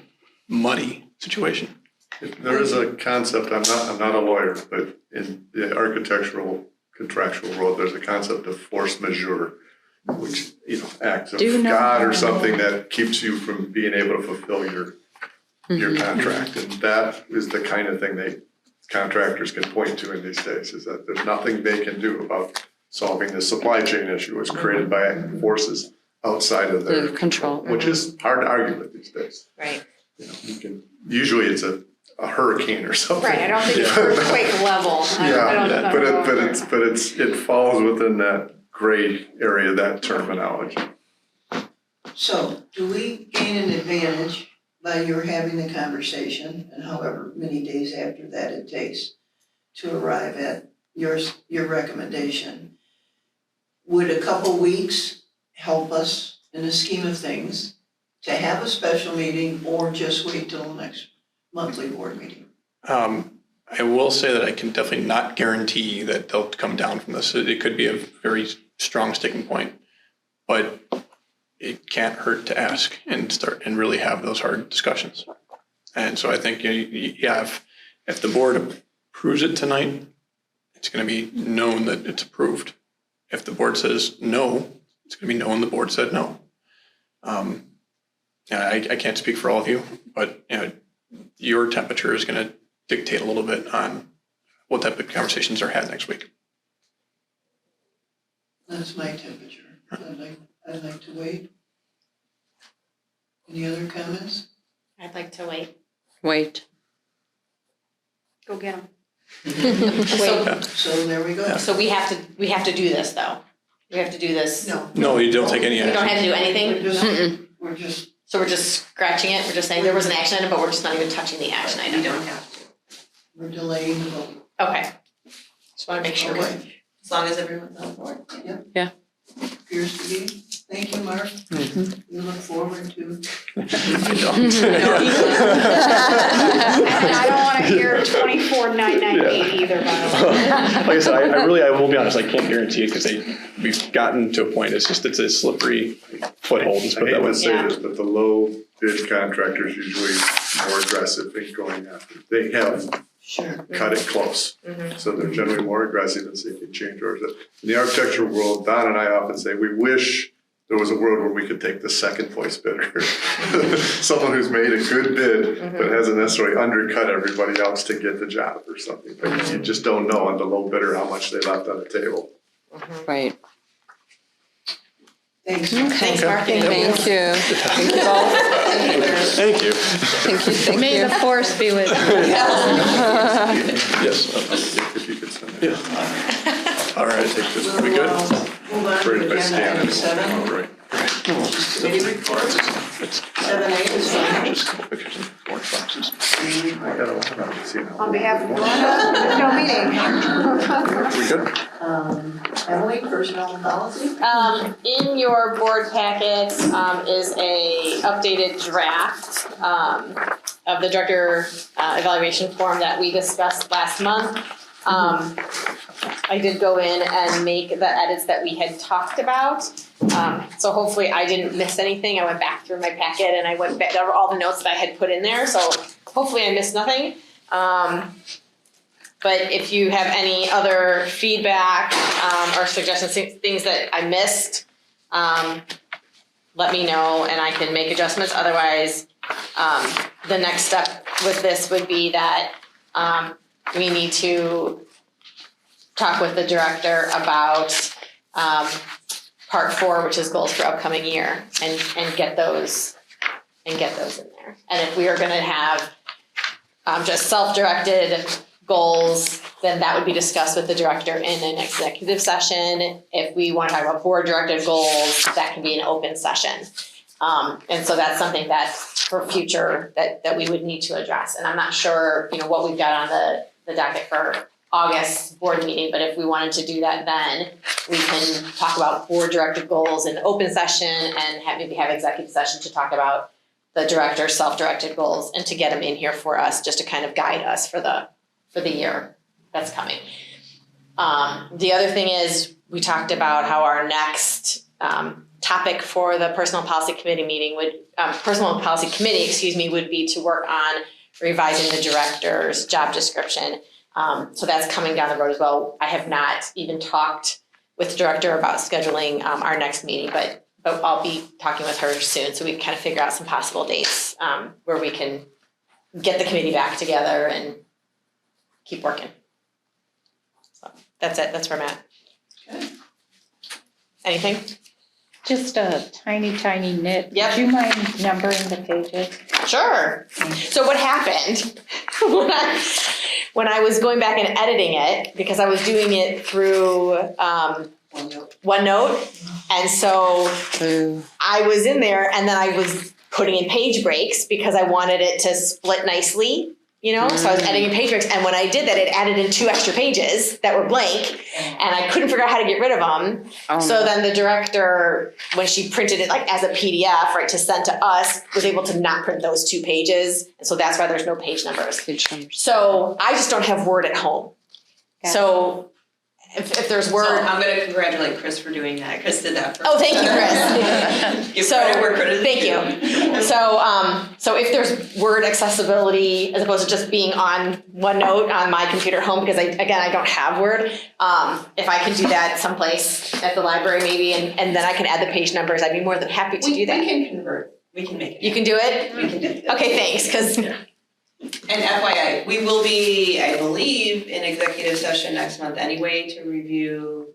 muddy situation. There is a concept, I'm not a lawyer, but in the architectural contractual world, there's a concept of force majeure, which, acts of God or something that keeps you from being able to fulfill your contract. And that is the kind of thing contractors can point to in these days, is that there's nothing they can do about solving the supply chain issue. It's created by forces outside of their control, which is hard to argue with these days. Right. Usually it's a hurricane or something. Right, I don't think it's earthquake level. But it falls within that gray area, that terminology. So, do we gain an advantage by your having the conversation, and however many days after that it takes to arrive at your recommendation? Would a couple weeks help us in the scheme of things to have a special meeting, or just wait till the next monthly board meeting? I will say that I can definitely not guarantee that they'll come down from this. It could be a very strong sticking point, but it can't hurt to ask and start and really have those hard discussions. And so I think, if the board approves it tonight, it's going to be known that it's approved. If the board says no, it's going to be known the board said no. I can't speak for all of you, but your temperature is going to dictate a little bit on what type of conversations are had next week. That's my temperature. I'd like to wait. Any other comments? I'd like to wait. Wait. Go get them. So there we go. So we have to do this though. We have to do this. No, you don't take any We don't action. have to do anything? We're just, So we're just scratching it, we're just saying there was an action item, but we're just not even touching the action We item? don't have to, we're delaying the vote. Okay. Just wanna make sure. Okay. as long as everyone's on board. Appears to be. Thank you, Mark. Mhm. We look forward to. I don't. And I don't wanna hear 24,998 either, by the way. Like I said, I will be honest, I can't guarantee it because we've gotten to a point, it's a slippery foothold, let's I put it hate that way. to say this, but the low bid contractors usually more aggressive in going after. They have Sure. cut it close. So they're generally more aggressive in seeking change orders. In the architectural world, Don and I often say, we wish there was a world where we could take the second place bidder. Someone who's made a good bid, but hasn't necessarily undercut everybody else to get the job or something. But you just don't know on the low bidder how much they left on the table. Right. Thanks. Thanks, Mark. Thank you. Thank you both. Thank you. Thank you. May the force be with you. Yes. If you could send it. All right, take this, we good? Move on to Right, by agenda scanning. item 7. All right. Committee reports. It's 7A is fine. just a couple pictures of orange boxes. Committee I report. gotta walk out and see now. On behalf of no meeting. We good? Emily, personnel and policy? In your board packet, is a updated draft, of the director, evaluation form that we discussed last month. I did go in and make the edits that we had talked about. So hopefully I didn't miss anything. I went back through my packet and I went back, there were all the notes that I had put in there, so hopefully I missed nothing. But if you have any other feedback, or suggestions, things that I missed, let me know and I can make adjustments. Otherwise, the next step with this would be that, we need to talk with the director about, part 4, which is goals for upcoming year, and get those in there. And if we are gonna have, just self-directed goals, then that would be discussed with the director in an executive session. If we want to talk about board-directed goals, that can be an open session. And so that's something that for future that we would need to address. And I'm not sure, what we've got on the docket for August board meeting, but if we wanted to do that then, we can talk about board-directed goals in open session and maybe have executive session to talk about the director's self-directed goals and to get them in here for us, just to kind of guide us for the year that's coming. The other thing is, we talked about how our next topic for the Personnel Policy Committee meeting Personnel Policy Committee, would be to work on revising the director's job description. So that's coming down the road as well. I have not even talked with the director about scheduling our next meeting, but I'll be talking with her soon, so we can kind of figure out some possible dates where we can get the committee back together and keep working. So that's it, that's where I'm at. Okay. Anything? Just a tiny nit. Yep. Would you mind numbering the pages? Sure. So what happened when I was going back and editing it, because I was doing it through OneNote, and so I was in there and then I was putting in page breaks because I wanted it to split nicely, so I was editing page breaks, and when I did that, it added in 2 extra pages that were blank, and I couldn't figure out how to get rid of them. So then the director, when she printed it like as a PDF, right, to send to us, was able to not print those 2 pages, and so that's why there's no page numbers. So I just don't have Word at home. Got it. So if there's Word. So I'm gonna congratulate Chris for doing that. Chris did that for Oh, thank you, Chris. Give credit where credit is Thank due. you. So if there's Word accessibility, as opposed to just being on OneNote on my computer at home, because I don't have Word, if I could do that someplace at the library maybe, and then I can add the page numbers, I'd be more than happy to do that. We can convert. We can make it. You can do it? We can do it. Okay, thanks, because And FYI, we will be, I believe, in executive session next month anyway to review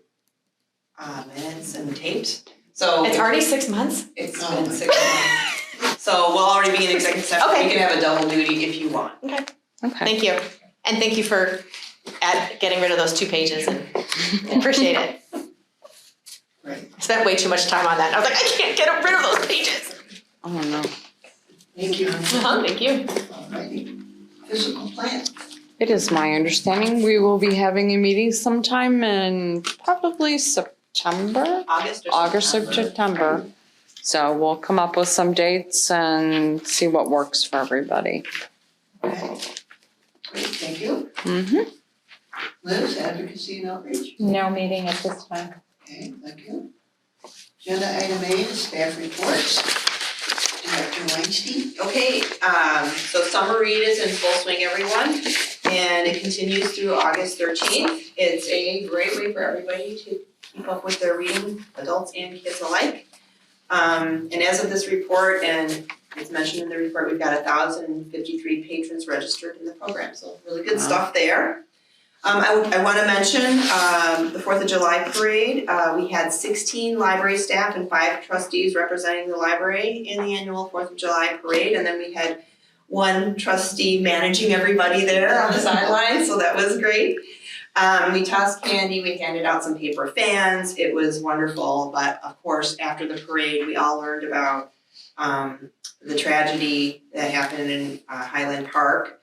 minutes and tapes. So it's already 6 months? it's Oh been my 6 months. So we'll already be in executive session. Okay. We can have a double duty if you want. Okay. Thank you. And thank you for getting rid of those 2 pages and appreciate it. Right. I spent way too much time on that. I was like, I can't get rid of those pages. Oh, no. Thank you. Thank you. Alrighty. Physical plan. It is my understanding we will be having a meeting sometime in probably September, August or August or September. So we'll come up with some dates and see what works for everybody. Okay. Great, thank you. Mm-hmm. Liz, advocacy and outreach. No meeting at this time. Okay, thank you. Agenda item A is staff reports. Director Weinstein. Okay, so summer read is in full swing, everyone, and it continues through August 13th. It's a great way for everybody to keep up with their reading, adults and kids alike. And as of this report, and it's mentioned in the report, we've got 1,053 patrons registered in the program, so really good stuff there. I want to mention the 4th of July parade. We had 16 library staff and 5 trustees representing the library in the annual 4th of July parade. And then we had 1 trustee managing everybody there on the sidelines, so that was great. We tossed candy, we handed out some paper fans. It was wonderful, but of course, after the parade, we all learned about the tragedy that happened in Highland Park.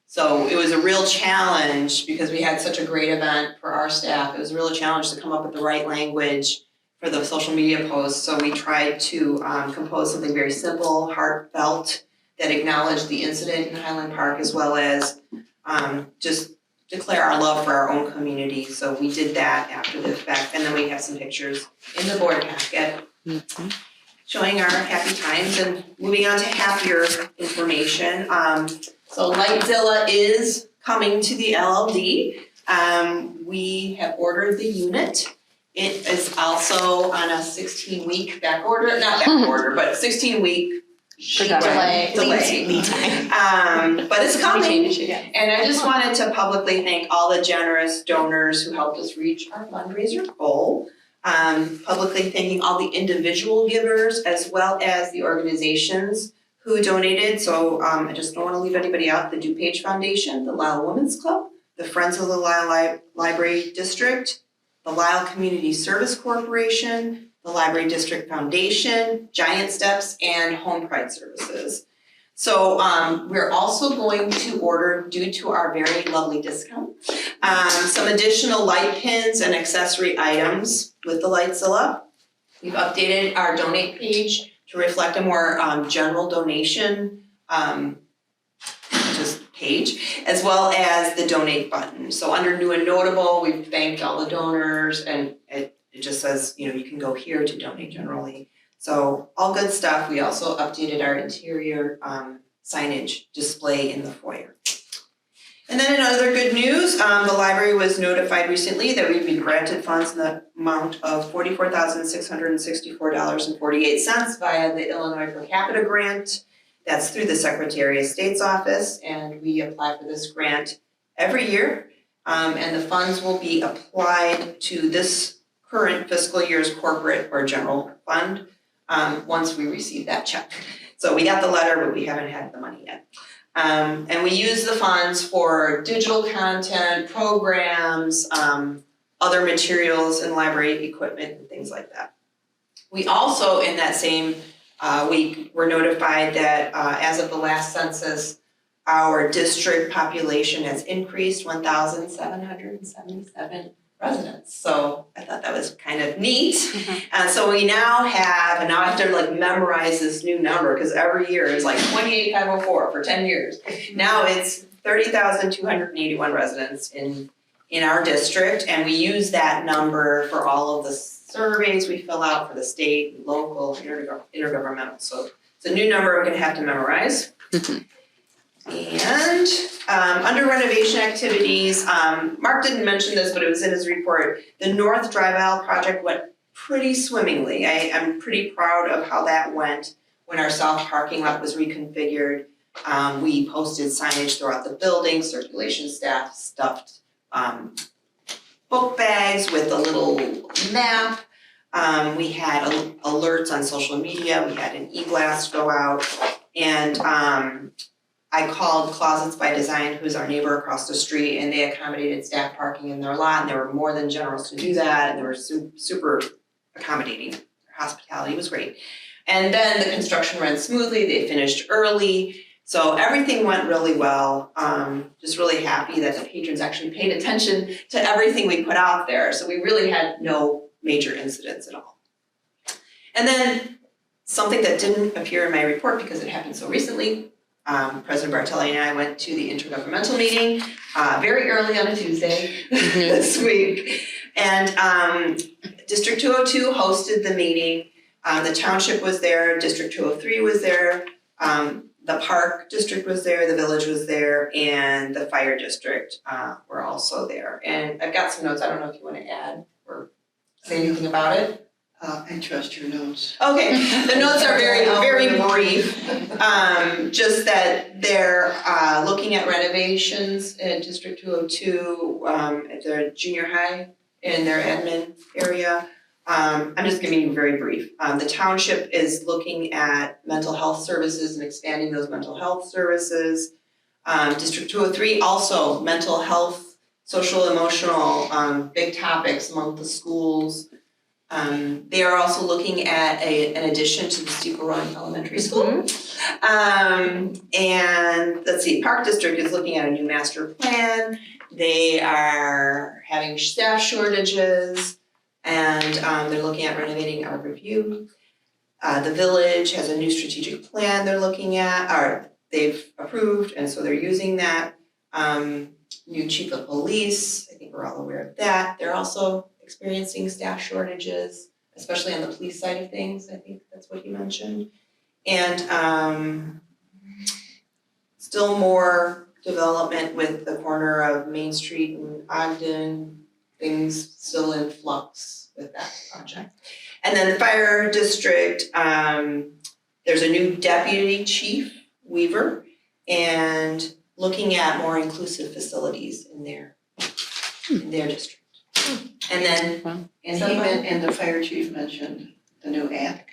So it was a real challenge because we had such a great event for our staff. It was a real challenge to come up with the right language for the social media posts. So we tried to compose something very simple, heartfelt, that acknowledged the incident in Highland Park, as well as just declare our love for our own community. So we did that after the fact, and then we have some pictures in the board packet showing our happy times. And moving on to happier information. So Lightzilla is coming to the LLD. We have ordered the unit. It is also on a 16-week back order, not back order, but 16-week Delay. Lead time. But it's coming. Yeah. And I just wanted to publicly thank all the generous donors who helped us reach our fundraiser goal. Publicly thanking all the individual givers as well as the organizations who donated. So I just don't want to leave anybody out. The DuPage Foundation, the Lisle Women's Club, the Friends of the Lisle Library District, the Lisle Community Service Corporation, the Library District Foundation, Giant Steps, and Home Pride Services. So we're also going to order, due to our very lovely discount, some additional light pins and accessory items with the Lightzilla. We've updated our donate page to reflect a more general donation just page, as well as the donate button. So under new and notable, we've thanked all the donors, and it just says, you can go here to donate generally. So all good stuff. We also updated our interior signage display in the foyer. And then in other good news, the library was notified recently that we've been granted funds in the amount of $44,664.48 via the Illinois Per Capita Grant. That's through the Secretary of State's office, and we apply for this grant every year. And the funds will be applied to this current fiscal year's corporate or general fund once we receive that check. So we got the letter, but we haven't had the money yet. And we use the funds for digital content, programs, other materials and library equipment and things like that. We also, in that same week, were notified that as of the last census, our district population has increased 1,777 residents. So I thought that was kind of neat. And so we now have, and now I have to memorize this new number because every year is 28,504 for 10 years. Now it's 30,281 residents in our district, and we use that number for all of the surveys we fill out for the state, local, intergovernmental. So it's a new number we're gonna have to memorize. And under renovation activities, Mark didn't mention this, but it was in his report. The North Drive Aisle project went pretty swimmingly. I'm pretty proud of how that went. when our south parking lot was reconfigured, we posted signage throughout the building, circulation staff stuffed book bags with a little map. We had alerts on social media, we had an e-blast go out, and I called Closets by Design, who's our neighbor across the street, and they accommodated staff parking in their lot, and they were more than generous to do that, and they were super accommodating. Their hospitality was great. And then the construction ran smoothly, they finished early, so everything went really well. Just really happy that the patrons actually paid attention to everything we put out there, so we really had no major incidents at all. And then something that didn't appear in my report because it happened so recently, President Bartelli and I went to the intergovernmental meeting very early on a Tuesday this week. And District 202 hosted the meeting. The township was there, District 203 was there, the park district was there, the village was there, and the fire district were also there. And I've got some notes, I don't know if you want to add or say anything about it. I trust your notes. Okay, the notes are very brief. Just that they're looking at renovations in District 202 at their junior high in their admin area. I'm just giving you very brief. The township is looking at mental health services and expanding those mental health services. District 203 also mental health, social, emotional, big topics among the schools. They are also looking at an addition to the Steeple Run Elementary School. And let's see, Park District is looking at a new master plan. They are having staff shortages, and they're looking at renovating our review. The village has a new strategic plan they're looking at, or they've approved, and so they're using that. New chief of police, I think we're all aware of that. They're also experiencing staff shortages, especially on the police side of things. I think that's what he mentioned. And still more development with the corner of Main Street and Ogden, things still in flux with that project. And then the fire district, there's a new deputy chief, Weaver, and looking at more inclusive facilities in their district. And then, And the fire chief mentioned the new app.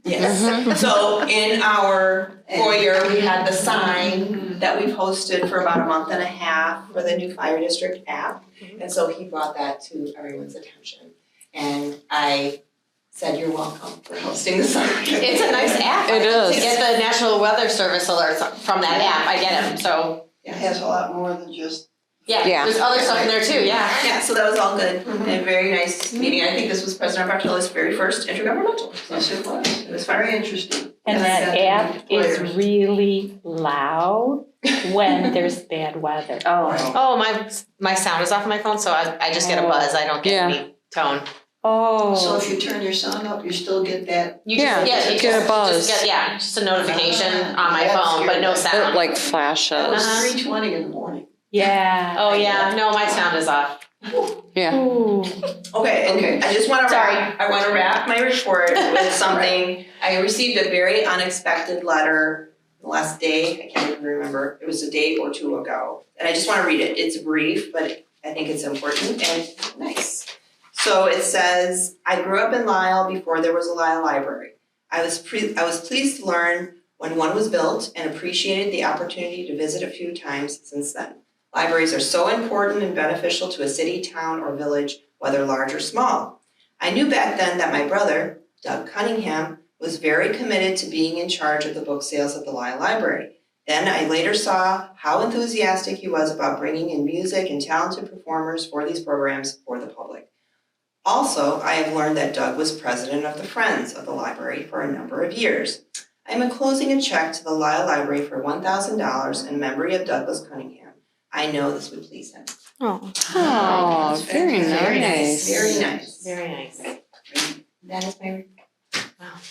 yes, so in our foyer, we had the sign that we posted for about a month and a half for the new fire district app. And so he brought that to everyone's attention. And I said, you're welcome for hosting the sign. It's a nice app. It is. To get the National Weather Service alerts from that app, I get them, so, It has a lot more than just. Yeah. there's other stuff in there too, yeah. Yeah, so that was all good and very nice meeting. I think this was President Bartoli's very first intergovernmental. Yes, it was. It was very interesting. And I that sent app them the is flyers. really loud when there's bad weather. Oh, my sound is off my phone, so I just get a buzz, I don't get any tone. Oh. So if you turn your sound up, you still get that. You Yeah, just, you get a buzz. just a notification on my That's phone, but no It sound. like It was flashes. 3:20 in the morning. Yeah. Oh, yeah, no, my sound is off. Yeah. Ooh. Okay, Okay. and I just wanna Sorry. wrap my report with something. I received a very unexpected letter the last day, I can't even remember, it was a day or two ago. And I just wanna read it, it's brief, but I think it's important and nice. So it says, I grew up in Lisle before there was a Lisle library. I was pleased to learn when one was built and appreciated the opportunity to visit a few times since then. Libraries are so important and beneficial to a city, town, or village, whether large or small. I knew back then that my brother, Doug Cunningham, was very committed to being in charge of the book sales at the Lisle Library. Then I later saw how enthusiastic he was about bringing in music and talented performers for these programs for the public. Also, I have learned that Doug was president of the Friends of the Library for a number of years. I am enclosing a check to the Lisle Library for $1,000 in memory of Douglas Cunningham. I know this would please him. Oh, Oh, very Very nice. Very nice. Very nice. That is my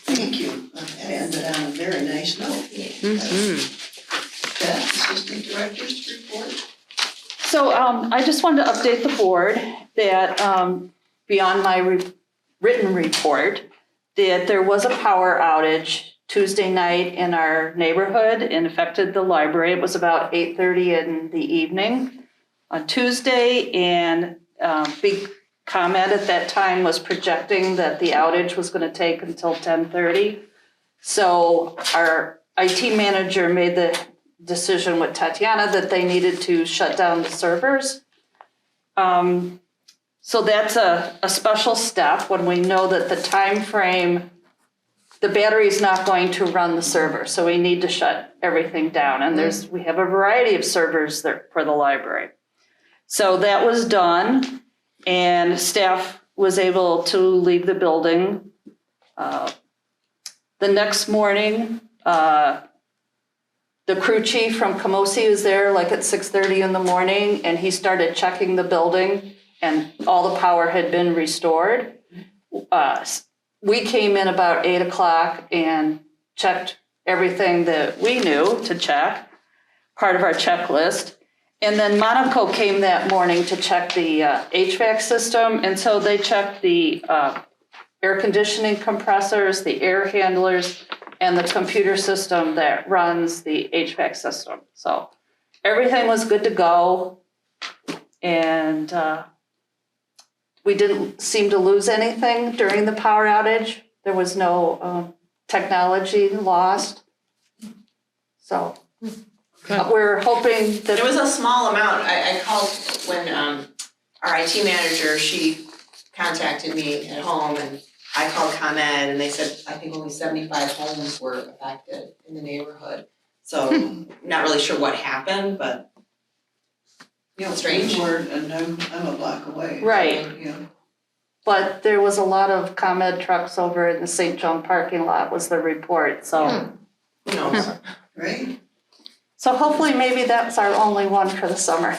Thank you. That ended on a very nice note. Mhm. Beth, Assistant Director's report. So I just wanted to update the board that beyond my written report, that there was a power outage Tuesday night in our neighborhood and affected the library. It was about 8:30 in the evening on Tuesday, and big comment at that time was projecting that the outage was going to take until 10:30. So our IT manager made the decision with Tatiana that they needed to shut down the servers. So that's a special step when we know that the time frame, the battery is not going to run the server, so we need to shut everything down. And we have a variety of servers there for the library. So that was done, and staff was able to leave the building. The next morning, the crew chief from Camosi was there like at 6:30 in the morning, and he started checking the building, and all the power had been restored. We came in about 8 o'clock and checked everything that we knew to check, part of our checklist. And then Monaco came that morning to check the HVAC system, and so they checked the air conditioning compressors, the air handlers, and the computer system that runs the HVAC system. So everything was good to go, and we didn't seem to lose anything during the power outage. There was no technology lost. So we're hoping that. It was a small amount. I called when our IT manager, she contacted me at home, and I called ComEd, and they said, I think only 75 homes were affected in the neighborhood. So not really sure what happened, but strange. And I'm a block away. Right. Yeah. But there was a lot of ComEd trucks over in the St. John parking lot was the report, so. Who knows? Right? So hopefully maybe that's our only one for the summer.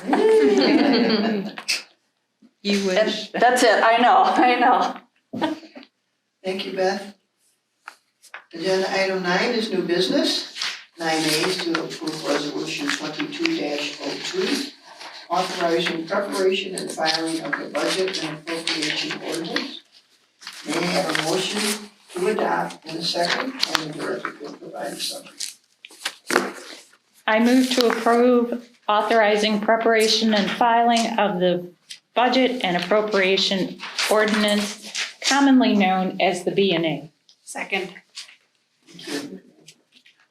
You wish. And that's it, I know. Thank you, Beth. Agenda item 9 is new business. 9A is to approve resolution 22-02, authorizing preparation and filing of the budget and appropriation ordinance. May I have a motion to adopt in a second, and the director will provide a summary. I move to approve authorizing preparation and filing of the budget and appropriation ordinance, commonly known as the B&A. Second. Thank you.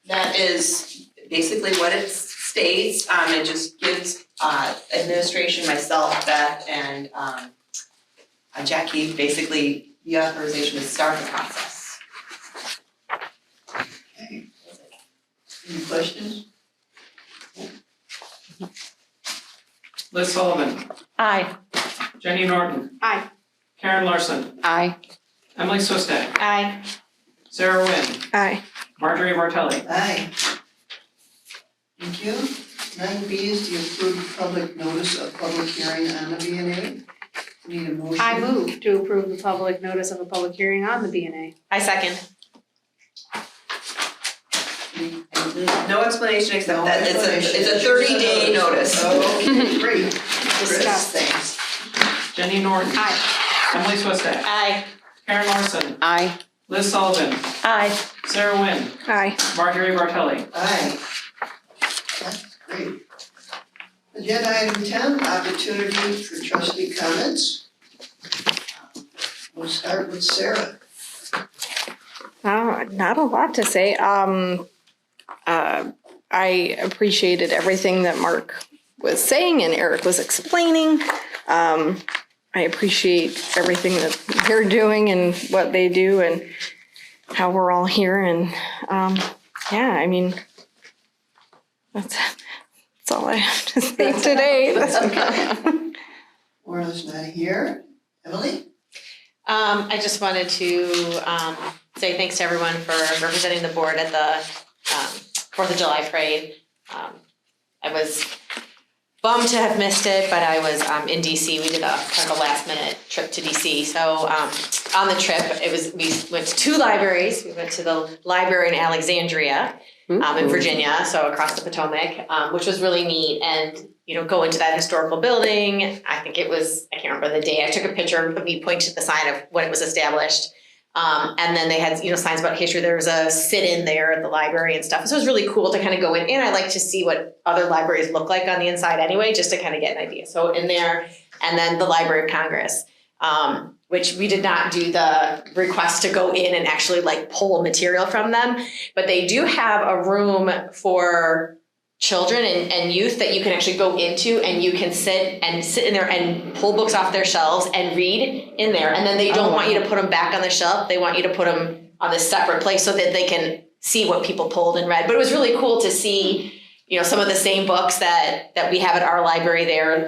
That is basically what it states. It just gives administration, myself, Beth, and Jackie, basically the authorization to start the process. Okay. Any questions? Liz Sullivan, Aye. Jenny Norton, Aye. Karen Larson, Aye. Emily Swistek, Aye. Sarah Wynn, Aye. Marjorie Bartelli. Aye. Thank you. 9B is the approved public notice of public hearing on the B&A. Need a motion? I move to approve the public notice of a public hearing on the B&A. I second. No explanation except No that explanation. it's a 30-day notice. Oh, okay, great. Discuss. Thanks. Jenny Norton, Aye. Emily Swistek, Aye. Karen Larson, Aye. Liz Sullivan, Aye. Sarah Wynn, Aye. Marjorie Bartelli. Aye. That's great. Agenda item 10, opportunity for trustee comments. We'll start with Sarah. Not a lot to say. I appreciated everything that Mark was saying and Eric was explaining. I appreciate everything that they're doing and what they do and how we're all here. And yeah, I mean, that's all I have to say today. That's okay. Orla's not here. Emily? I just wanted to say thanks to everyone for representing the board at the 4th of July parade. I was bummed to have missed it, but I was in DC. We did a kind of a last minute trip to DC. So on the trip, we went to 2 libraries. We went to the library in Alexandria in Virginia, so across the Potomac, which was really neat. And go into that historical building. I think it was, I can't remember the day. I took a picture of me pointing to the sign of when it was established. And then they had, signs about history. There was a sit-in there at the library and stuff. So it was really cool to kind of go in. And I like to see what other libraries look like on the inside anyway, just to kind of get an idea. So in there, and then the Library of Congress, which we did not do the request to go in and actually like pull material from them. But they do have a room for children and youth that you can actually go into, and you can sit in there and pull books off their shelves and read in there. And then they don't want you to put them back on the shelf. They want you to put them on this separate place so that they can see what people pulled and read. But it was really cool to see, some of the same books that we have at our library there.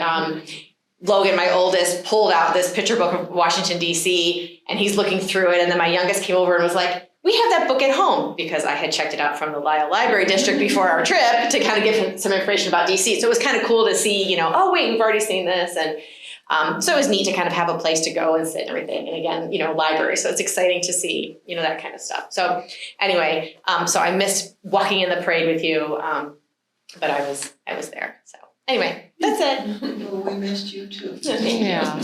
Logan, my oldest, pulled out this picture book of Washington, D.C., and he's looking through it. And then my youngest came over and was like, we have that book at home, because I had checked it out from the Lisle Library District before our trip to kind of give him some information about DC. So it was kind of cool to see, oh, wait, we've already seen this. And so it was neat to kind of have a place to go and sit and everything. And again, library. So it's exciting to see, that kind of stuff. So anyway, so I missed walking in the parade with you, but I was there. So anyway, that's it. Well, we missed you too. Yeah.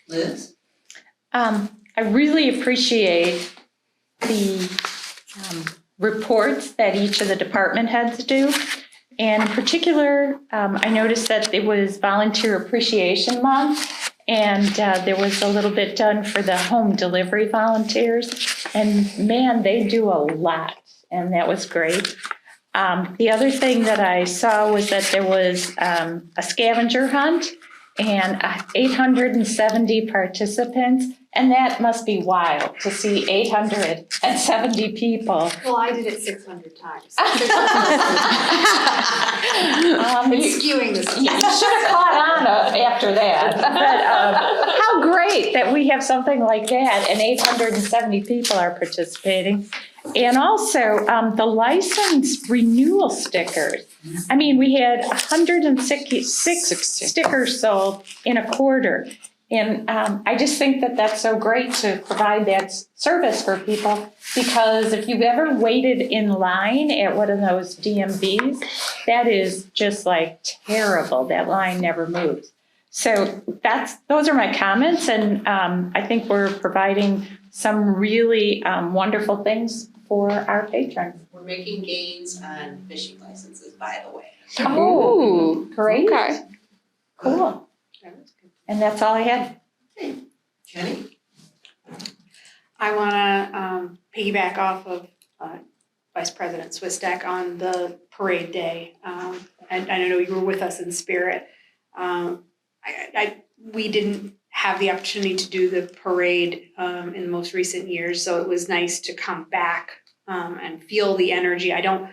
Liz? I really appreciate the reports that each of the department heads do. And in particular, I noticed that it was Volunteer Appreciation Month, and there was a little bit done for the home delivery volunteers. And man, they do a lot, and that was great. The other thing that I saw was that there was a scavenger hunt and 870 participants. And that must be wild to see 870 people. Well, I did it 600 times. It's skewing this. You should have caught on after that. But how great that we have something like that and 870 people are participating. And also the license renewal stickers. I mean, we had 166 stickers sold in a quarter. And I just think that that's so great to provide that service for people, because if you've ever waited in line at one of those DMVs, that is just like terrible. That line never moves. So those are my comments, and I think we're providing some really wonderful things for our patrons. We're making gains on fishing licenses, by the way. Oh, great. Okay. Cool. And that's all I had. Jenny? I want to piggyback off of Vice President Swistek on the parade day. And I know you were with us in spirit. We didn't have the opportunity to do the parade in the most recent years, so it was nice to come back and feel the energy. I don't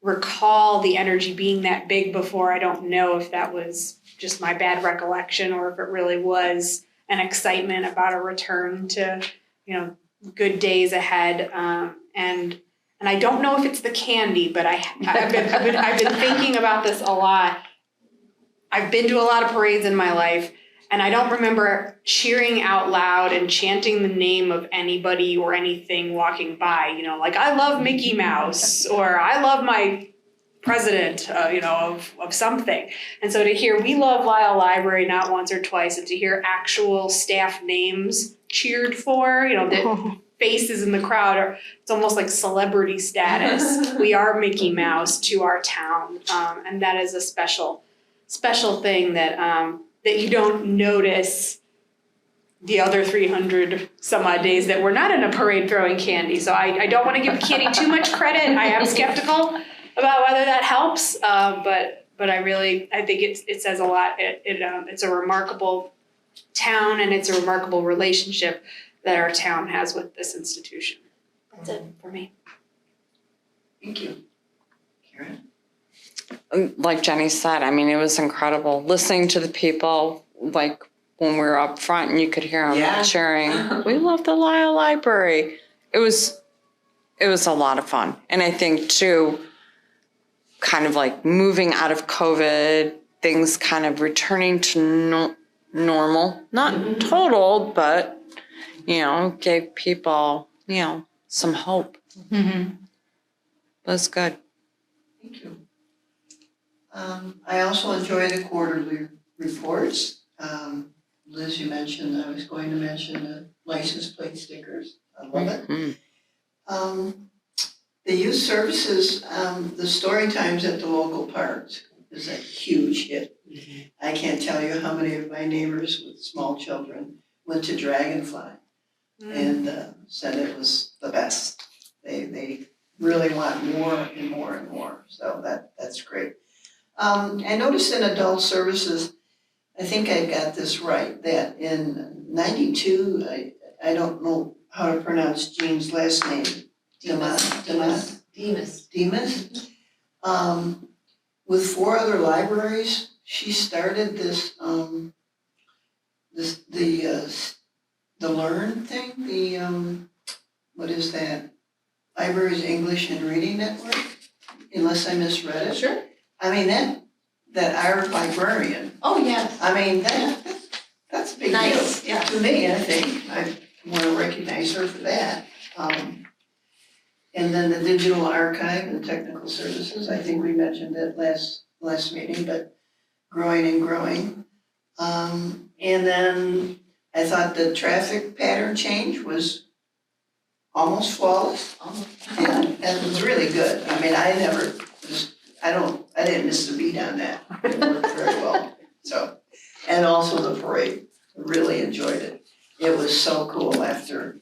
recall the energy being that big before. I don't know if that was just my bad recollection or if it really was an excitement about a return to, good days ahead. And I don't know if it's the candy, but I've been thinking about this a lot. I've been to a lot of parades in my life, and I don't remember cheering out loud and chanting the name of anybody or anything walking by, like I love Mickey Mouse or I love my president, of something. And so to hear we love Lisle Library not once or twice, and to hear actual staff names cheered for, the faces in the crowd it's almost like celebrity status. We are Mickey Mouse to our town, and that is a special thing that you don't notice the other 300 some odd days that we're not in a parade throwing candy. So I don't want to give candy too much credit. I am skeptical about whether that helps, but I think it says a lot. It's a remarkable town, and it's a remarkable relationship that our town has with this institution. That's it for me. Thank you. Karen? Like Jenny said, I mean, it was incredible listening to the people, like when we were up front and you could hear them cheering, we love the Lisle Library. It was a lot of fun. And I think too, kind of like moving out of COVID, things kind of returning to normal, not total, but, gave people, some hope. Mm-hmm. That's good. Thank you. I also enjoy the quarterly reports. Liz, you mentioned, I was going to mention the license plate stickers. I love it. Mhm. The youth services, the story times at the local parks is a huge hit. I can't tell you how many of my neighbors with small children went to Dragonfly and said it was the best. They really want more and more and more, so that's great. I noticed in adult services, I think I got this right, that in 92, I don't know how to pronounce Jean's last name. Demas. With 4 other libraries, she started this, the Learn thing, what is that? Libraries English and Reading Network, unless I misread it. Sure. I mean, that our librarian, Oh, yes. I mean, that's a big deal. Nice, yeah. To me, I think, I wanna recognize her for that. And then the digital archive and technical services, I think we mentioned it last meeting, but growing and growing. And then I thought the traffic pattern change was almost flawless. Yeah, that was really good. I mean, I didn't miss a beat on that. It worked very well, so. And also the parade, really enjoyed it. It was so cool after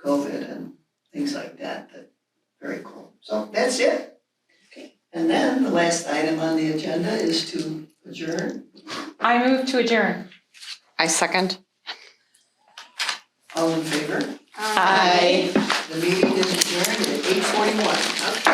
COVID and things like that, very cool. So that's it. Okay. And then the last item on the agenda is to adjourn. I move to adjourn. I second. All in favor? Aye. The meeting is adjourned at 8:41. Okay.